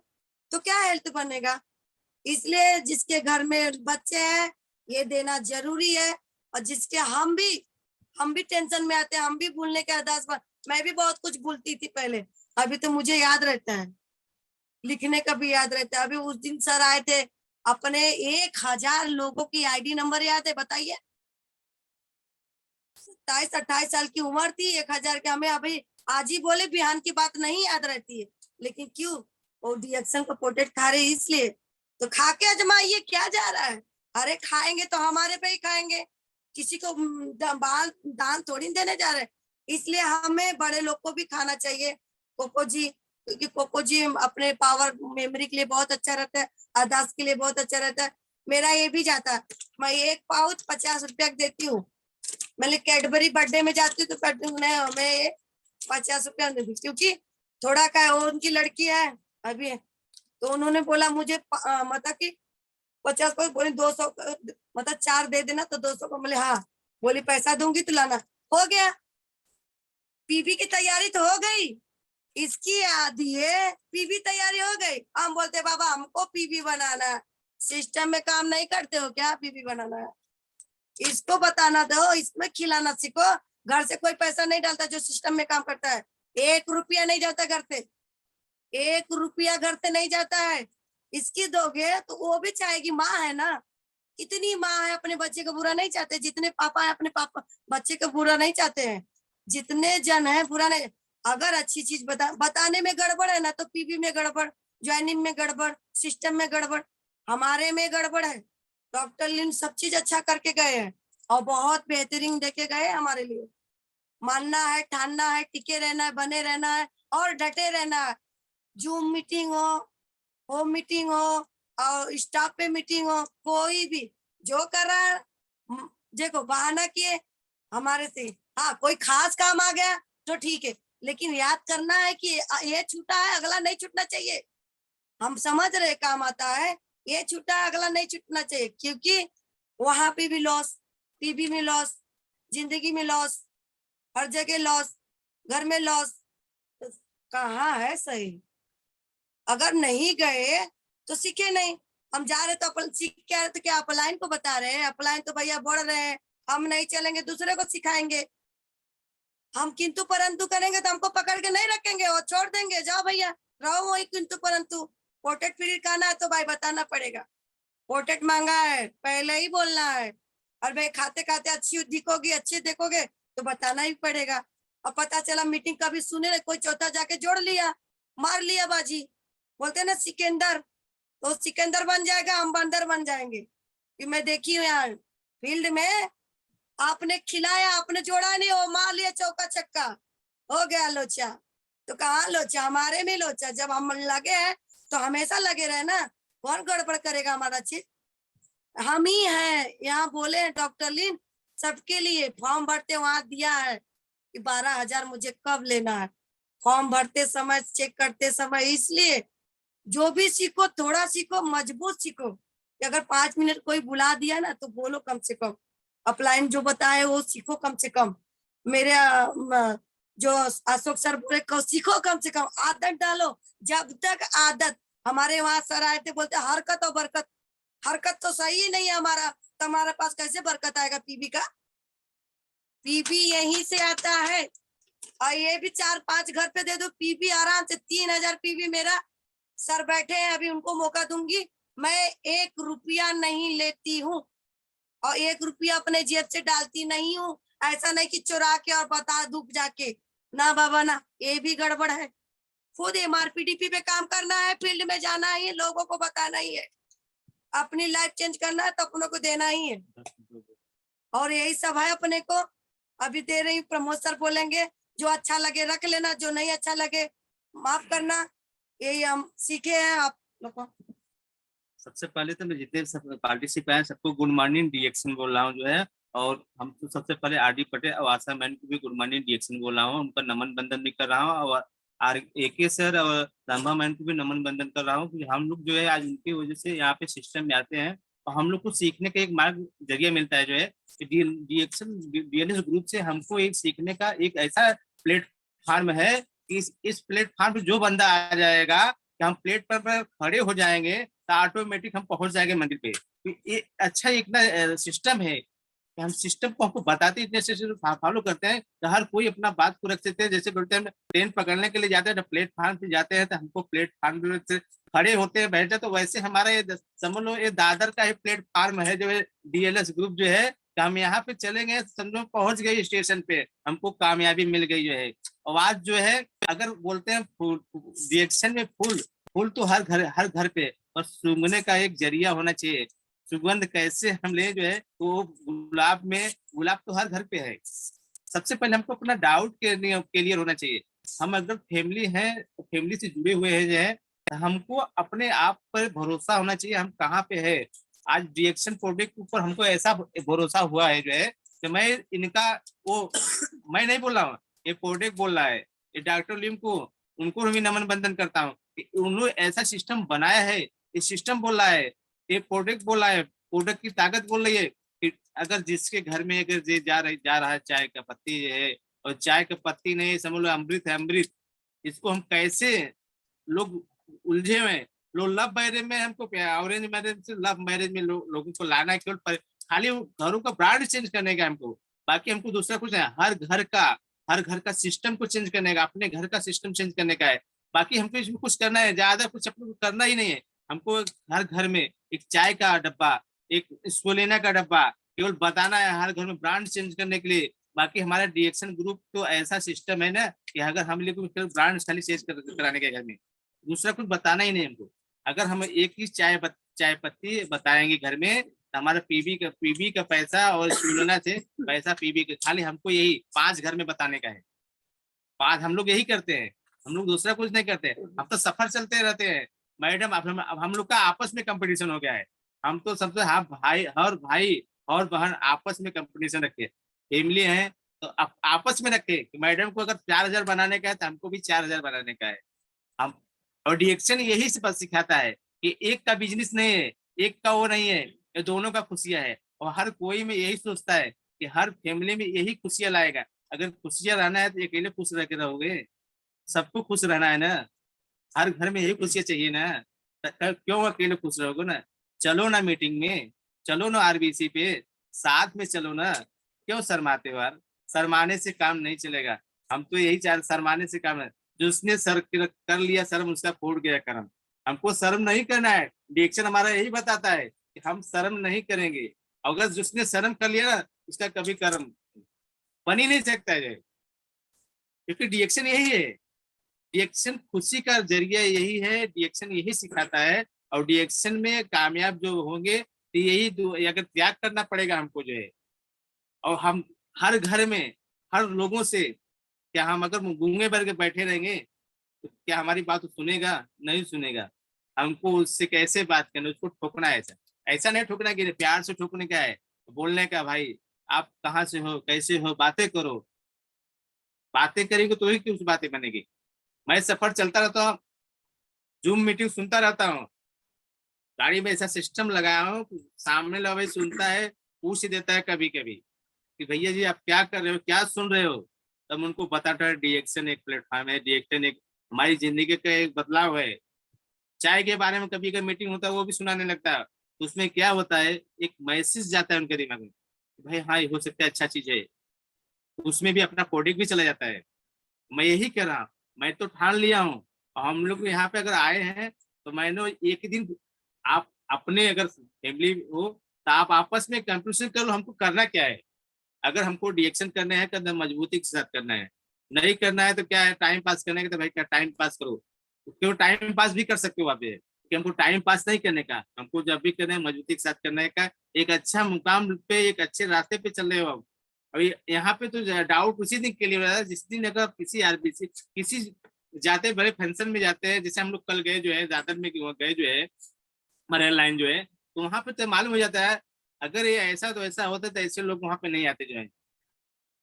तो क्या हेल्थ बनेगा? इसलिए जिसके घर में बच्चे हैं ये देना जरूरी है। और जिसके हम भी टेंशन में आते हैं, हम भी भूलने के आदास पर। मैं भी बहुत कुछ भूलती थी पहले, अभी तो मुझे याद रहता है, लिखने का भी याद रहता है। अभी उस दिन सर आए थे, अपने 1000 लोगों की आईडी नंबर याद है, बताइए। 27-28 साल की उम्र थी, 1000 के। हमें अभी आज ही बोले बिहान की बात नहीं याद रहती है, लेकिन क्यों? वो डिएक्शन का पोटेट खा रहे इसलिए। तो खा के अजमाइए, क्या जा रहा है? अरे खाएंगे तो हमारे पे ही खाएंगे, किसी को दान थोड़ी देने जा रहे। इसलिए हमें बड़े लोग को भी खाना चाहिए कोको जी, क्योंकि कोको जी अपने पावर मेमोरी के लिए बहुत अच्छा रहता है, याददाश्त के लिए बहुत अच्छा रहता है। मेरा ये भी जाता है, मैं 1 पाउच 50 रुपया देती हूँ। मैं कैडबरी बर्थडे में जाती हूँ तो हमें 50 रुपया देती, क्योंकि थोड़ा का वो उनकी लड़की है अभी, तो उन्होंने बोला मुझे मतलब कि 50 को बोले 200, मतलब 4 दे देना, तो 200 को बोले हाँ। बोली पैसा दूंगी तो लाना। हो गया, पीवी की तैयारी तो हो गई, इसकी आधी है पीवी तैयारी हो गई। हम बोलते बाबा हमको पीवी बनाना है, सिस्टम में काम नहीं करते हो क्या? पीवी बनाना है, इसको बताना दो, इसमें खिलाना सीखो। घर से कोई पैसा नहीं डालता जो सिस्टम में काम करता है। 1 रुपया नहीं जाता घर से, 1 रुपया घर से नहीं जाता है। इसकी दोगे तो वो भी चाहेगी, माँ है ना। इतनी माँ है अपने बच्चे का बुरा नहीं चाहते, जितने पापा है अपने पापा बच्चे का बुरा नहीं चाहते हैं, जितने जन है बुरा नहीं। अगर अच्छी चीज बताने में गड़बड़ है ना, तो पीवी में गड़बड़, ज्वाइनिंग में गड़बड़, सिस्टम में गड़बड़, हमारे में गड़बड़ है। डॉक्टर लिन सब चीज अच्छा करके गए हैं और बहुत बेहतरीन देके गए हमारे लिए। मानना है, ठानना है, टिके रहना है, बने रहना है और डटे रहना है। जूम मीटिंग हो, होम मीटिंग हो और स्टाफ पे मीटिंग हो, कोई भी जो कर रहा है, देखो बहाना किए हमारे से, हाँ कोई खास काम आ गया तो ठीक है, लेकिन याद करना है कि ये छूटा है, अगला नहीं छूटना चाहिए। हम समझ रहे काम आता है, ये छूटा है, अगला नहीं छूटना चाहिए, क्योंकि वहां पे भी लॉस, पीबी में लॉस, जिंदगी में लॉस, हर जगह लॉस, घर में लॉस। तो कहाँ है सही? अगर नहीं गए तो सीखे नहीं। हम जा रहे तो अपन सीख के आ रहे, तो क्या अपलाइन को बता रहे हैं? अपलाइन तो भैया बढ़ रहे हैं, हम नहीं चलेंगे, दूसरे को सिखाएंगे। हम किंतु परंतु करेंगे तो हमको पकड़ के नहीं रखेंगे और छोड़ देंगे, जाओ भैया रहो वही किंतु परंतु। पोटेट फ्री खाना है तो भाई बताना पड़ेगा, पोटेट मांगा है पहले ही बोलना है, और भाई खाते खाते अच्छी दिखोगी, अच्छे देखोगे तो बताना ही पड़ेगा। और पता चला मीटिंग कभी सुने ना, कोई चौथा जाके जोड़ लिया, मार लिया बाजी, बोलते हैं ना सिकंदर, तो सिकंदर बन जाएगा, हम बंदर बन जाएंगे। कि मैं देखी हूँ यहाँ फील्ड में, आपने खिलाया, आपने जोड़ा नहीं, वो मार लिया चौका छक्का, हो गया लोचा। तो कहाँ लोचा, हमारे में लोचा। जब हम लगे हैं तो हमेशा लगे रहे ना, कौन गड़बड़ करेगा हमारा चीज। हम ही हैं यहाँ, बोले हैं डॉक्टर लिन सबके लिए फॉर्म भरते वहां दिया है कि 12,000 मुझे कब लेना है। फॉर्म भरते समय, चेक करते समय, इसलिए जो भी सीखो थोड़ा सीखो, मजबूत सीखो। कि अगर 5 मिनट कोई बुला दिया ना तो बोलो कम से कम, अपलाइन जो बताए वो सीखो कम से कम। मेरे जो अशोक सर बोले सीखो कम से कम, आदत डालो। जब तक आदत, हमारे वहां सर आए थे, बोलते हरकत और बरकत, हरकत तो सही ही नहीं है हमारा, तो हमारे पास कैसे बरकत आएगा पीबी का। पीबी यहीं से आता है। और ये भी 4-5 घर पे दे दो पीबी आराम से, 3,000 पीबी मेरा। सर बैठे हैं, अभी उनको मौका दूंगी। मैं 1 रुपया नहीं लेती हूँ और 1 रुपया अपने जेब से डालती नहीं हूँ। ऐसा नहीं कि चुरा के और बता दूं जाके, ना बाबा ना, ये भी गड़बड़ है। खुद MRPDP पे काम करना है, फील्ड में जाना ही है, लोगों को बताना ही है, अपनी लाइफ चेंज करना है तो अपनों को देना ही है। और यही सब है अपने को। अभी दे रही, प्रमोद सर बोलेंगे, जो अच्छा लगे रख लेना, जो नहीं अच्छा लगे माफ करना। यही हम सीखे हैं आप लोग को। सबसे पहले तो मैं जितने सब पार्टिसिपेंट हैं सबको गुड मॉर्निंग रिएक्शन बोल रहा हूँ जो है। और हम तो सबसे पहले RD पटेल और आशा मैन को भी गुड मॉर्निंग रिएक्शन बोल रहा हूँ, उनका नमन बंदन भी कर रहा हूँ। और AK सर और रामा मैन को भी नमन बंदन कर रहा हूँ, क्योंकि हम लोग जो है आज उनकी वजह से यहाँ पे सिस्टम में आते हैं और हम लोग को सीखने का एक मार्ग जरिया मिलता है जो है रिएक्शन DLS ग्रुप से। हमको एक सीखने का एक ऐसा प्लेटफॉर्म है कि इस प्लेटफॉर्म पे जो बंदा आ जाएगा कि हम प्लेट पर खड़े हो जाएंगे तो ऑटोमेटिक हम पहुंच जाएंगे मंदिर पे। तो ये अच्छा एक ना सिस्टम है कि हम सिस्टम को हमको बताते इतने से फॉलो करते हैं तो हर कोई अपना बात को रख सकते हैं। जैसे बोलते हैं ट्रेन पकड़ने के लिए जाते हैं तो प्लेटफॉर्म पे जाते हैं तो हमको प्लेटफॉर्म से खड़े होते हैं बैठ जाते, तो वैसे हमारा ये समझ लो ये दादर का ही प्लेटफॉर्म है जो है DLS ग्रुप जो है कि हम यहाँ पे चले गए समझो पहुंच गए स्टेशन पे, हमको कामयाबी मिल गई जो है। और आज जो है अगर बोलते हैं रिएक्शन में फूल फूल तो हर घर पे, और सूंघने का एक जरिया होना चाहिए। सुगंध कैसे हम ले जो है तो गुलाब तो हर घर पे है। सबसे पहले हमको अपना डाउट क्लियर होना चाहिए। हम अगर फैमिली है तो फैमिली से जुड़े हुए हैं जो है तो हमको अपने आप पर भरोसा होना चाहिए हम कहाँ पे है। आज रिएक्शन प्रोडक्ट के ऊपर हमको ऐसा भरोसा हुआ है जो है कि मैं इनका वो मैं नहीं बोल रहा हूँ, ये प्रोडक्ट बोल रहा है। ये डॉक्टर लिम को उनको भी नमन बंदन करता हूँ कि उन्होंने ऐसा सिस्टम बनाया है। ये सिस्टम बोल रहा है, ये प्रोडक्ट बोल रहा है, प्रोडक्ट की ताकत बोल रही है कि अगर जिसके घर में अगर जा रहा है चाय का पत्ती है, और चाय का पत्ती नहीं समझ लो अमृत है अमृत। इसको हम कैसे लोग उलझे हुए हैं। लोग लव मैरिज में हमको ऑरेंज मैरिज से लव मैरिज में लोगों को लाना है केवल खाली घरों का ब्रांड चेंज करने का हमको, बाकी हमको दूसरा कुछ नहीं। हर घर का सिस्टम को चेंज करने का, अपने घर का सिस्टम चेंज करने का है। बाकी हमको इसमें कुछ करना है, ज्यादा कुछ अपने को करना ही नहीं है। हमको हर घर में एक चाय का डब्बा, एक स्पोलेना का डब्बा केवल बताना है, हर घर में ब्रांड चेंज करने के लिए। बाकी हमारा रिएक्शन ग्रुप तो ऐसा सिस्टम है ना कि अगर हम लोग ब्रांड खाली चेंज कराने के घर में दूसरा कुछ बताना ही नहीं हमको। अगर हम एक ही चाय पत्ती बताएंगे घर में तो हमारा पीबी का पैसा और स्टूलना से पैसा पीबी का, खाली हमको यही 5 घर में बताने का है। 5 हम लोग यही करते हैं, हम लोग दूसरा कुछ नहीं करते। हम तो सफर चलते रहते हैं मैडम। अब हम लोग का आपस में कंपटीशन हो गया है। हम तो सबसे हाँ भाई और बहन आपस में कंपटीशन रखे, फैमिली है तो आपस में रखे कि मैडम को अगर 4,000 बनाने का है तो हमको भी 4,000 बनाने का है। हम और रिएक्शन यही से बस सिखाता है कि एक का बिजनेस नहीं है, एक का वो नहीं है, ये दोनों का खुशियां है। और हर कोई में यही सोचता है कि हर फैमिली में यही खुशियां लाएगा। अगर खुशियां रहना है तो अकेले खुश रह के रहोगे, सबको खुश रहना है ना। हर घर में यही खुशियां चाहिए ना, क्यों अकेले खुश रहोगे ना। चलो ना मीटिंग में, चलो ना RBC पे, साथ में चलो ना। क्यों शर्माते हो यार, शर्माने से काम नहीं चलेगा। हम तो यही चाह शर्माने से काम है। जो उसने सर कर लिया शर्म उसका फूट गया कर्म। हमको शर्म नहीं करना है, डिएक्शन हमारा यही बताता है कि हम शर्म नहीं करेंगे। अगर जिसने शर्म कर लिया ना, उसका कभी कर्म बन ही नहीं सकता है, क्योंकि डिएक्शन यही है। डिएक्शन खुशी का जरिया यही है, डिएक्शन यही सिखाता है। और डिएक्शन में कामयाब जो होंगे तो यही अगर त्याग करना पड़ेगा हमको जो है। और हम हर घर में हर लोगों से, क्या हम अगर गूंगे भर के बैठे रहेंगे तो क्या हमारी बात सुनेगा? नहीं सुनेगा। हमको उससे कैसे बात करना, उसको ठोकना है। ऐसा ऐसा नहीं ठोकना कि प्यार से ठोकने का है, बोलने का, भाई आप कहाँ से हो, कैसे हो, बातें करो। बातें करेंगे तो ही कुछ बातें बनेगी। मैं सफर चलता रहता हूँ, जूम मीटिंग सुनता रहता हूँ, गाड़ी में ऐसा सिस्टम लगाया हूँ, सामने वाला भाई सुनता है, पूछ देता है कभी कभी कि भैया जी आप क्या कर रहे हो, क्या सुन रहे हो। तब उनको बताता है डिएक्शन एक प्लेटफॉर्म है, डिएक्शन एक हमारी जिंदगी का एक बदलाव है। चाय के बारे में कभी कभी मीटिंग होता है, वो भी सुनाने लगता है। तो उसमें क्या होता है, एक मैसेज जाता है उनके दिमाग में, भाई हाँ ये हो सकता है, अच्छा चीज है। उसमें भी अपना प्रोडक्ट भी चला जाता है। मैं यही कह रहा हूँ, मैं तो ठान लिया हूँ। और हम लोग यहाँ पे अगर आए हैं तो मैंने एक ही दिन, आप अपने अगर फैमिली हो तो आप आपस में कंफ्यूजन कर लो हमको करना क्या है। अगर हमको रिएक्शन करने हैं करना, मजबूती के साथ करना है। नहीं करना है तो क्या है, टाइम पास करने का तो भाई क्या टाइम पास करो। क्यों टाइम पास भी कर सकते हो वहाँ पे, कि हमको टाइम पास नहीं करने का, हमको जब भी करना है मजबूती के साथ करने का। एक अच्छा मुकाम पे, एक अच्छे रास्ते पे चल रहे हो आप। अभी यहाँ पे तो डाउट उसी दिन के लिए हो रहा है जिस दिन अगर किसी आरबीसी किसी जाते बड़े फंक्शन में जाते हैं, जैसे हम लोग कल गए जो है दादर में गए जो है, मरेन लाइन जो है, तो वहां पे तो मालूम हो जाता है। अगर ये ऐसा तो ऐसा होता तो ऐसे लोग वहां पे नहीं आते जो है।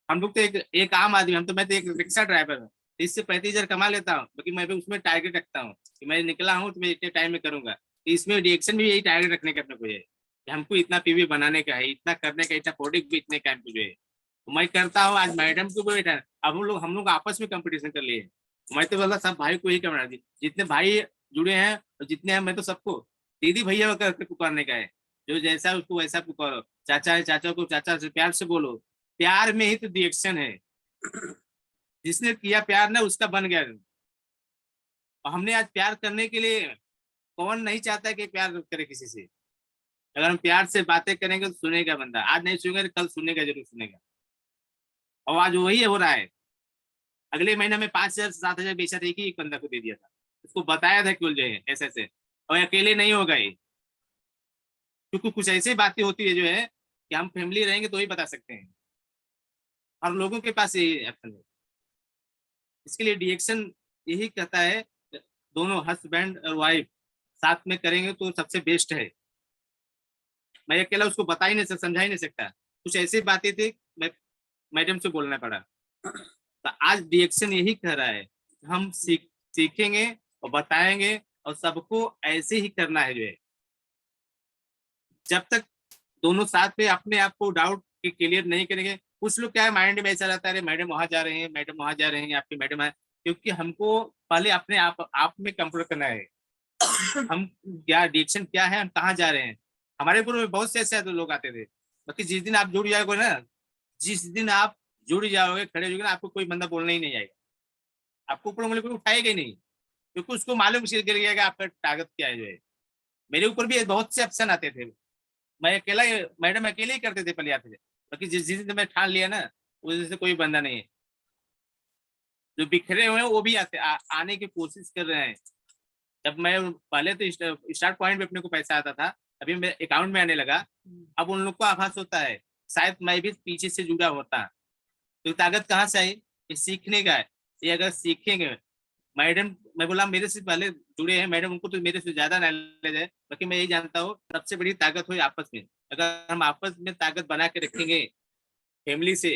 हम लोग तो एक आम आदमी, हम तो मैं तो एक रिक्शा ड्राइवर हूँ, इससे 35,000 कमा लेता हूँ, क्योंकि मैं भी उसमें टारगेट रखता हूँ कि मैं निकला हूँ तो मैं इतने टाइम में करूंगा। तो इसमें रिएक्शन भी यही टारगेट रखने का अपने को है कि हमको इतना पीवी बनाने का है, इतना करने का, इतना प्रोडक्ट भी इतने टाइम पे जो है। तो मैं करता हूँ, आज मैडम को भी बैठा, अब हम लोग आपस में कंपटीशन कर लिए। मैं तो बोला सब भाई को ही करना, जितने भाई जुड़े हैं और जितने हैं, मैं तो सबको दीदी भैया करके पुकारने का है। जो जैसा है उसको वैसा पुकारो, चाचा है चाचा को चाचा से प्यार से बोलो। प्यार में ही तो रिएक्शन है। जिसने किया प्यार ना, उसका बन गया। और हमने आज प्यार करने के लिए, कौन नहीं चाहता कि प्यार करे किसी से। अगर हम प्यार से बातें करेंगे तो सुनेगा बंदा, आज नहीं सुनेगा तो कल सुनेगा, जरूर सुनेगा। और आज वही हो रहा है। अगले महीने में 5,000 7,000 बेचा था, एक बंदा को दे दिया था, उसको बताया था कि जो है ऐसे ऐसे। और अकेले नहीं होगा ये, क्योंकि कुछ ऐसी बातें होती है जो है कि हम फैमिली रहेंगे तो ही बता सकते हैं। और लोगों के पास यही एक्शन है। इसके लिए डिएक्शन यही कहता है, दोनों हस्बैंड और वाइफ साथ में करेंगे तो सबसे बेस्ट है। मैं अकेला उसको बता ही नहीं सकता, समझा ही नहीं सकता। कुछ ऐसी बातें थी, मैं मैडम से बोलना पड़ा। तो आज डिएक्शन यही कह रहा है, हम सीखेंगे और बताएंगे, और सबको ऐसे ही करना है जो है। जब तक दोनों साथ में अपने आप को डाउट के क्लियर नहीं करेंगे, कुछ लोग क्या है माइंड में ऐसा रहता है, मैडम वहां जा रहे हैं, मैडम वहां जा रहे हैं, आपके मैडम है। क्योंकि हमको पहले अपने आप में कंट्रोल करना है। हम क्या डिएक्शन क्या है, हम कहाँ जा रहे हैं। हमारे ग्रुप में बहुत से ऐसे लोग आते थे। बाकी जिस दिन आप जुड़ जाओगे ना, जिस दिन आप जुड़ जाओगे, खड़े हो जाओगे ना, आपको कोई बंदा बोलना ही नहीं आएगा। आपको ऊपर उंगली कोई उठाएगा ही नहीं, क्योंकि उसको मालूम चल गया कि आपका ताकत क्या है जो है। मेरे ऊपर भी बहुत से ऑप्शन आते थे। मैं अकेला ही, मैडम अकेले ही करते थे पहले आते थे। बाकी जिस जिस दिन मैं ठान लिया ना, उस दिन से कोई बंदा नहीं है। जो बिखरे हुए हैं वो भी आने की कोशिश कर रहे हैं। जब मैं पहले तो स्टार्ट पॉइंट पे अपने को पैसा आता था, अभी मेरे अकाउंट में आने लगा। अब उन लोग को आभास होता है शायद मैं भी पीछे से जुड़ा होता। तो ताकत कहाँ से आई, ये सीखने का है। ये अगर सीखेंगे, मैडम, मैं बोला मेरे से पहले जुड़े हैं मैडम, उनको तो मेरे से ज्यादा नॉलेज है। बाकी मैं यही जानता हूँ सबसे बड़ी ताकत हो आपस में। अगर हम आपस में ताकत बना के रखेंगे फैमिली से,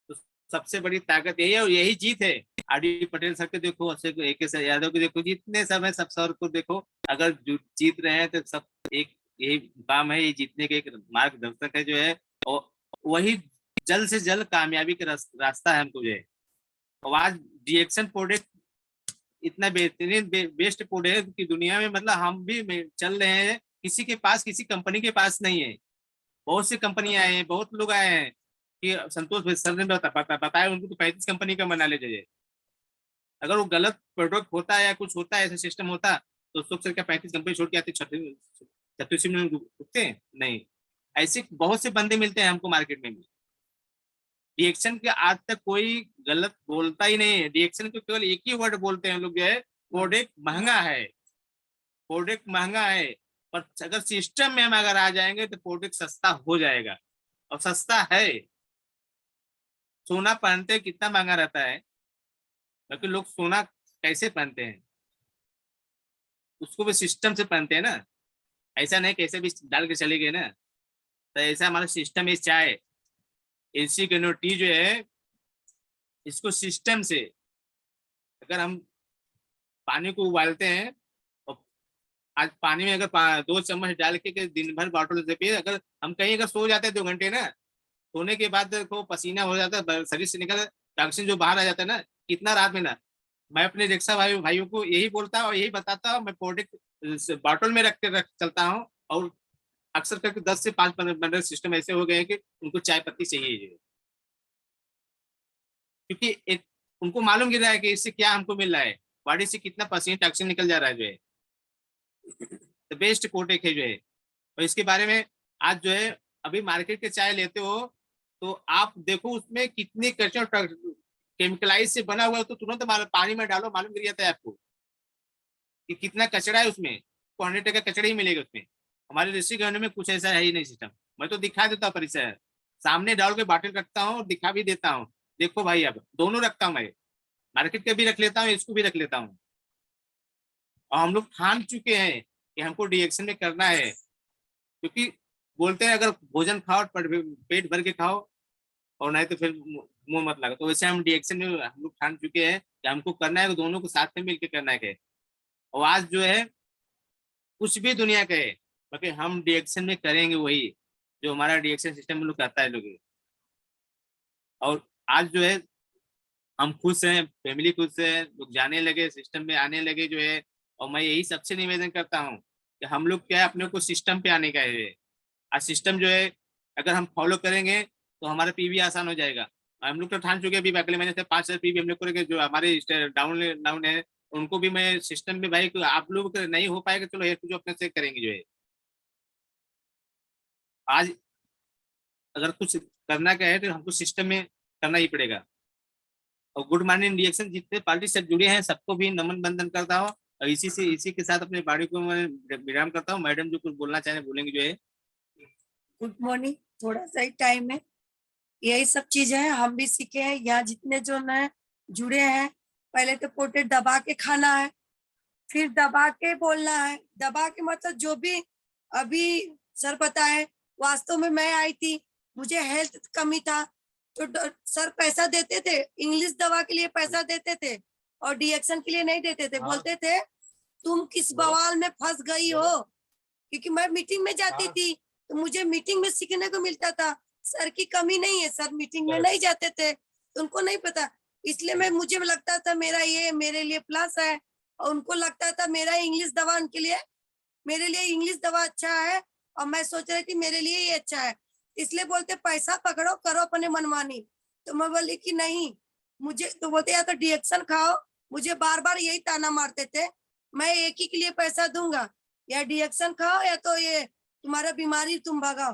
तो सबसे बड़ी ताकत यही है, और यही जीत है। आरडी पटेल सर के देखो, अशोक AK यादव के देखो, जितने सब है सब सर को देखो। अगर जीत रहे हैं तो सब एक यही काम है, ये जीतने के एक मार्गदर्शक है जो है। और वही जल्द से जल्द कामयाबी का रास्ता है हमको जो है। और आज रिएक्शन प्रोडक्ट इतना बेहतरीन बेस्ट प्रोडक्ट है कि दुनिया में, मतलब हम भी चल रहे हैं, किसी के पास, किसी कंपनी के पास नहीं है। बहुत सी कंपनियां आए हैं, बहुत लोग आए हैं कि संतोष भाई सर ने बताया उनको तो 35 कंपनी का बना ले जाइए। अगर वो गलत प्रोडक्ट होता है या कुछ होता है, ऐसा सिस्टम होता, तो उस वक्त सर क्या 35 कंपनी छोड़ के आते, 36 में रुकते हैं? नहीं। ऐसे बहुत से बंदे मिलते हैं हमको मार्केट में भी। रिएक्शन के आज तक कोई गलत बोलता ही नहीं है। रिएक्शन को केवल एक ही वर्ड बोलते हैं लोग, जो है प्रोडक्ट महंगा है, प्रोडक्ट महंगा है। पर अगर सिस्टम में हम अगर आ जाएंगे तो प्रोडक्ट सस्ता हो जाएगा, और सस्ता है। सोना पहनते कितना महंगा रहता है, लेकिन लोग सोना कैसे पहनते हैं, उसको भी सिस्टम से पहनते हैं ना। ऐसा नहीं कैसे भी डाल के चले गए ना। तो ऐसा हमारा सिस्टम है। चाय, एसी के टी जो है, इसको सिस्टम से अगर हम पानी को उबालते हैं, और आज पानी में अगर 2 चम्मच डाल के दिन भर बॉटल से पिए, अगर हम कहीं अगर सो जाते हैं 2 घंटे ना, सोने के बाद को पसीना हो जाता है, शरीर से निकल टॉक्सिन जो बाहर आ जाता है ना, कितना रात में ना। मैं अपने रिक्शा भाइयों को यही बोलता हूँ और यही बताता हूँ, मैं प्रोडक्ट बॉटल में रख चलता हूँ। और अक्सर करके 10 से 5 बंडल सिस्टम ऐसे हो गए हैं कि उनको चाय पत्ती चाहिए, क्योंकि उनको मालूम गिर रहा है कि इससे क्या हमको मिल रहा है, बॉडी से कितना पसीना टॉक्सिन निकल जा रहा है, जो है तो बेस्ट प्रोडक्ट है जो है। और इसके बारे में आज जो है, अभी मार्केट के चाय लेते हो तो आप देखो उसमें कितनी केमिकलाइज से बना हुआ है, तो तुरंत पानी में डालो, मालूम गिर जाता है आपको कि कितना कचरा है उसमें। 100% कचरा ही मिलेगा उसमें। हमारे ऋषि गहनों में कुछ ऐसा है ही नहीं सिस्टम। मैं तो दिखा देता हूँ परिचय, सामने डाल के बाटल रखता हूँ और दिखा भी देता हूँ, देखो भाई। अब दोनों रखता हूँ मैं, मार्केट के भी रख लेता हूँ, इसको भी रख लेता हूँ। और हम लोग ठान चुके हैं कि हमको डीएक्शन में करना है, क्योंकि बोलते हैं अगर भोजन खाओ पेट भर के खाओ, और नहीं तो फिर मुंह मत लगा। तो वैसे हम डीएक्शन में हम लोग ठान चुके हैं कि हमको करना है, दोनों को साथ में मिलकर करना है। और आज जो है कुछ भी दुनिया कहे, बाकी हम डीएक्शन में करेंगे वही जो हमारा डीएक्शन सिस्टम में लोग करता है लोग। और आज जो है हम खुश हैं, फैमिली खुश है, लोग जाने लगे, सिस्टम में आने लगे जो है। और मैं यही सबसे निवेदन करता हूँ कि हम लोग क्या है, अपने को सिस्टम पे आने का है। आज सिस्टम जो है अगर हम फॉलो करेंगे तो हमारा पीवी आसान हो जाएगा। हम लोग तो ठान चुके हैं अभी अगले महीने से 5,000 पीवी हम लोग करेंगे। जो हमारे डाउन डाउन है उनको भी मैं सिस्टम में, भाई आप लोग नहीं हो पाएगा, चलो एक जो अपने से करेंगे जो है। आज अगर कुछ करना क्या है तो हमको सिस्टम में करना ही पड़ेगा। और गुड मॉर्निंग रिएक्शन जितने पार्टी से जुड़े हैं सबको भी नमन बंदन करता हूँ। और इसी के साथ अपने बाड़ी को मैं विराम करता हूँ। मैडम जो कुछ बोलना चाहे बोलेंगे जो है। Good morning. थोड़ा सा ही टाइम है, यही सब चीजें हैं, हम भी सीखे हैं। यहाँ जितने जो नए जुड़े हैं, पहले तो पोटे दबा के खाना है, फिर दबा के बोलना है। दबा के मतलब जो भी अभी सर बताए, वास्तव में मैं आई थी, मुझे हेल्थ कमी था, तो सर पैसा देते थे, इंग्लिश दवा के लिए पैसा देते थे और डीएक्शन के लिए नहीं देते थे। बोलते थे तुम किस बवाल में फंस गई हो, क्योंकि मैं मीटिंग में जाती थी तो मुझे मीटिंग में सीखने को मिलता था। सर की कमी नहीं है, सर मीटिंग में नहीं जाते थे तो उनको नहीं पता। इसलिए मैं मुझे लगता था मेरा ये मेरे लिए प्लस है, और उनको लगता था मेरा इंग्लिश दवा उनके लिए, मेरे लिए इंग्लिश दवा अच्छा है, और मैं सोच रही थी मेरे लिए ये अच्छा है। इसलिए बोलते पैसा पकड़ो, करो अपने मनमानी। तो मैं बोली कि नहीं, मुझे तो बोलते या तो डीएक्शन खाओ। मुझे बार बार यही ताना मारते थे, मैं एक ही के लिए पैसा दूंगा, या डीएक्शन खाओ या तो ये तुम्हारा बीमारी तुम भगाओ।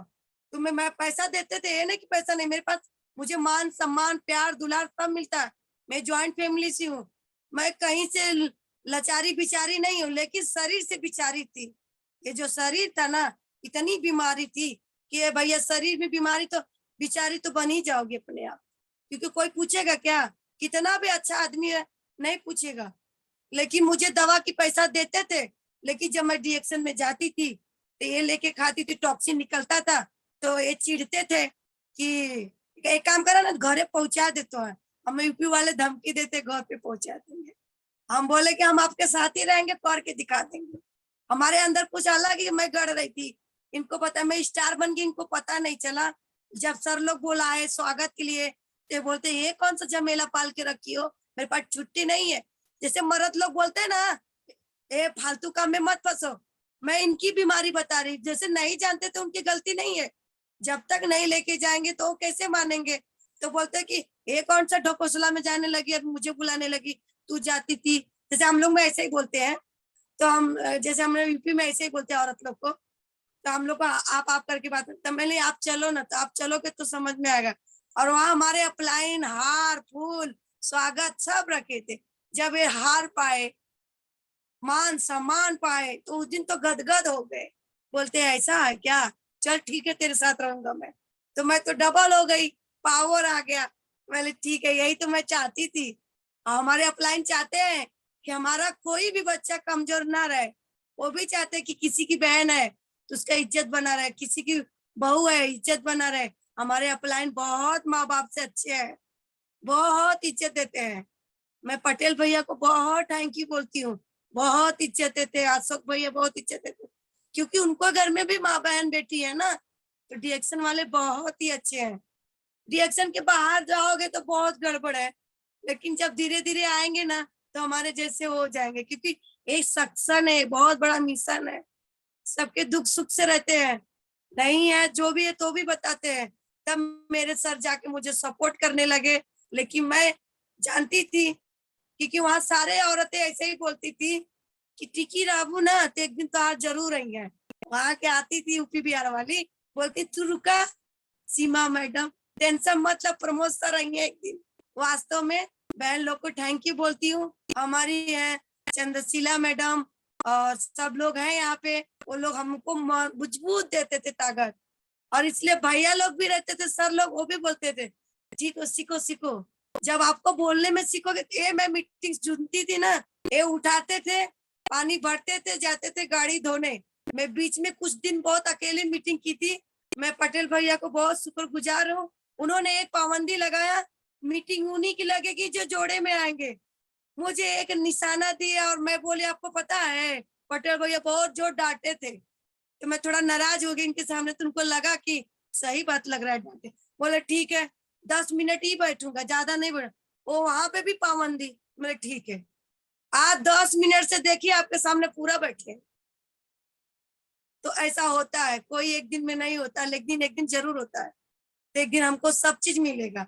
तुम्हें मैं पैसा देते थे, ये नहीं कि पैसा नहीं, मेरे पास मुझे मान सम्मान प्यार दुलार सब मिलता है। मैं ज्वाइंट फैमिली से हूँ, मैं कहीं से लाचारी बिचारी नहीं हूँ, लेकिन शरीर से बिचारी थी। ये जो शरीर था ना, इतनी बीमारी थी कि भैया शरीर में बीमारी तो बिचारी तो बन ही जाओगे अपने आप, क्योंकि कोई पूछेगा क्या, कितना भी अच्छा आदमी है नहीं पूछेगा। लेकिन मुझे दवा की पैसा देते थे, लेकिन जब मैं डीएक्शन में जाती थी तो ये लेके खाती थी, टॉक्सिन निकलता था, तो ये चिढ़ते थे कि एक काम करो ना, घरे पहुंचा देते हैं। हम यूपी वाले धमकी देते घर पे पहुंचा देंगे। हम बोले कि हम आपके साथ ही रहेंगे, करके दिखा देंगे। हमारे अंदर कुछ अलग ही मैं गड़ रही थी। इनको पता मैं स्टार बन गई, इनको पता नहीं चला। जब सर लोग बुलाए स्वागत के लिए तो बोलते ये कौन सा झमेला पाल के रखी हो, मेरे पास छुट्टी नहीं है। जैसे मर्द लोग बोलते हैं ना, ए फालतू काम में मत फंसो, मैं इनकी बीमारी बता रही। जैसे नहीं जानते तो उनकी गलती नहीं है, जब तक नहीं लेके जाएंगे तो कैसे मानेंगे। तो बोलते कि ये कौन सा ढकोसला में जाने लगी, अब मुझे बुलाने लगी, तू जाती थी। जैसे हम लोग में ऐसे ही बोलते हैं, तो हम जैसे हम यूपी में ऐसे ही बोलते हैं औरत लोग को। तो हम लोग को आप करके बात करते, मैंने आप चलो ना, तो आप चलोगे तो समझ में आएगा। और वहां हमारे अपलाइन, हार, फूल, स्वागत सब रखे थे। जब ये हार पाए, मान सम्मान पाए, तो उस दिन तो गदगद हो गए। बोलते ऐसा है क्या, चल ठीक है तेरे साथ रहूंगा मैं। तो मैं तो डबल हो गई, पावर आ गया। मैंने ठीक है, यही तो मैं चाहती थी। और हमारे अपलाइन चाहते हैं कि हमारा कोई भी बच्चा कमजोर ना रहे। वो भी चाहते हैं कि किसी की बहन है तो उसका इज्जत बना रहे, किसी की बहू है इज्जत बना रहे। हमारे अपलाइन बहुत माँ बाप से अच्छे हैं, बहुत इज्जत देते हैं। मैं पटेल भैया को बहुत थैंक यू बोलती हूँ, बहुत इज्जत देते हैं। अशोक भैया बहुत इज्जत देते हैं, क्योंकि उनको घर में भी माँ बहन बेटी है ना। तो डीएक्शन वाले बहुत ही अच्छे हैं। डीएक्शन के बाहर जाओगे तो बहुत गड़बड़ है, लेकिन जब धीरे धीरे आएंगे ना तो हमारे जैसे हो जाएंगे, क्योंकि एक सक्शन है, बहुत बड़ा मिशन है। सबके दुख सुख से रहते हैं, नहीं है जो भी है तो भी बताते हैं। तब मेरे सर जाके मुझे सपोर्ट करने लगे। लेकिन मैं जानती थी, क्योंकि वहां सारे औरतें ऐसे ही बोलती थी कि टिकी रहू ना तो एक दिन तो आज जरूर आई है। वहां के आती थी यूपी बिहार वाली, बोलती तू रुका सीमा मैडम, टेंशन मतलब प्रमोशन रहेंगे एक दिन। वास्तव में बहन लोग को थैंक यू बोलती हूँ। हमारी है चंद्रशिला मैडम और सब लोग हैं यहाँ पे, वो लोग हमको मजबूत देते थे ताकत। और इसलिए भैया लोग भी रहते थे, सर लोग वो भी बोलते थे ठीक हो, सीखो सीखो। जब आपको बोलने में सीखोगे, ये मैं मीटिंग सुनती थी ना, ये उठाते थे, पानी भरते थे, जाते थे गाड़ी धोने। मैं बीच में कुछ दिन बहुत अकेले मीटिंग की थी। मैं पटेल भैया को बहुत शुक्रगुजार हूँ। उन्होंने एक पाबंदी लगाया, मीटिंग उन्हीं की लगेगी जो जोड़े में आएंगे। मुझे एक निशाना दिया और मैं बोली आपको पता है, पटेल भैया बहुत जोर डांटे थे। तो मैं थोड़ा नाराज हो गई इनके सामने, तो उनको लगा कि सही बात लग रहा है डांटे। बोले ठीक है 10 मिनट ही बैठूंगा, ज्यादा नहीं बैठ। वो वहां पे भी पाबंदी। मैं ठीक है, आज 10 मिनट से देखिए आपके सामने पूरा बैठे। तो ऐसा होता है, कोई एक दिन में नहीं होता, लेकिन एक दिन जरूर होता है। तो एक दिन हमको सब चीज मिलेगा।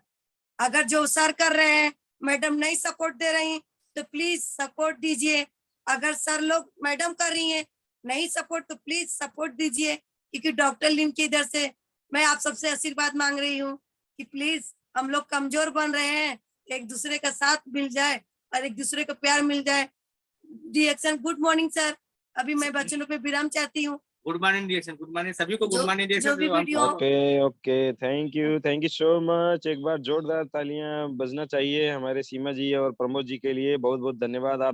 अगर जो सर कर रहे हैं, मैडम नहीं सपोर्ट दे रही तो प्लीज सपोर्ट दीजिए। अगर सर लोग मैडम कर रही हैं नहीं सपोर्ट, तो प्लीज सपोर्ट दीजिए। क्योंकि डॉक्टर लिम की इधर से मैं आप सबसे आशीर्वाद मांग रही हूँ कि प्लीज हम लोग कमजोर बन रहे हैं, एक दूसरे का साथ मिल जाए और एक दूसरे को प्यार मिल जाए। डीएक्शन गुड मॉर्निंग सर। अभी मैं बच्चों पे विराम चाहती हूँ। Good morning reaction, good morning सभी को, गुड जो मॉर्निंग जो रिएक्शन। भी video okay okay, thank you so much. एक बार जोरदार तालियां बजना चाहिए हमारे सीमा जी और प्रमोद जी के लिए। बहुत बहुत धन्यवाद आप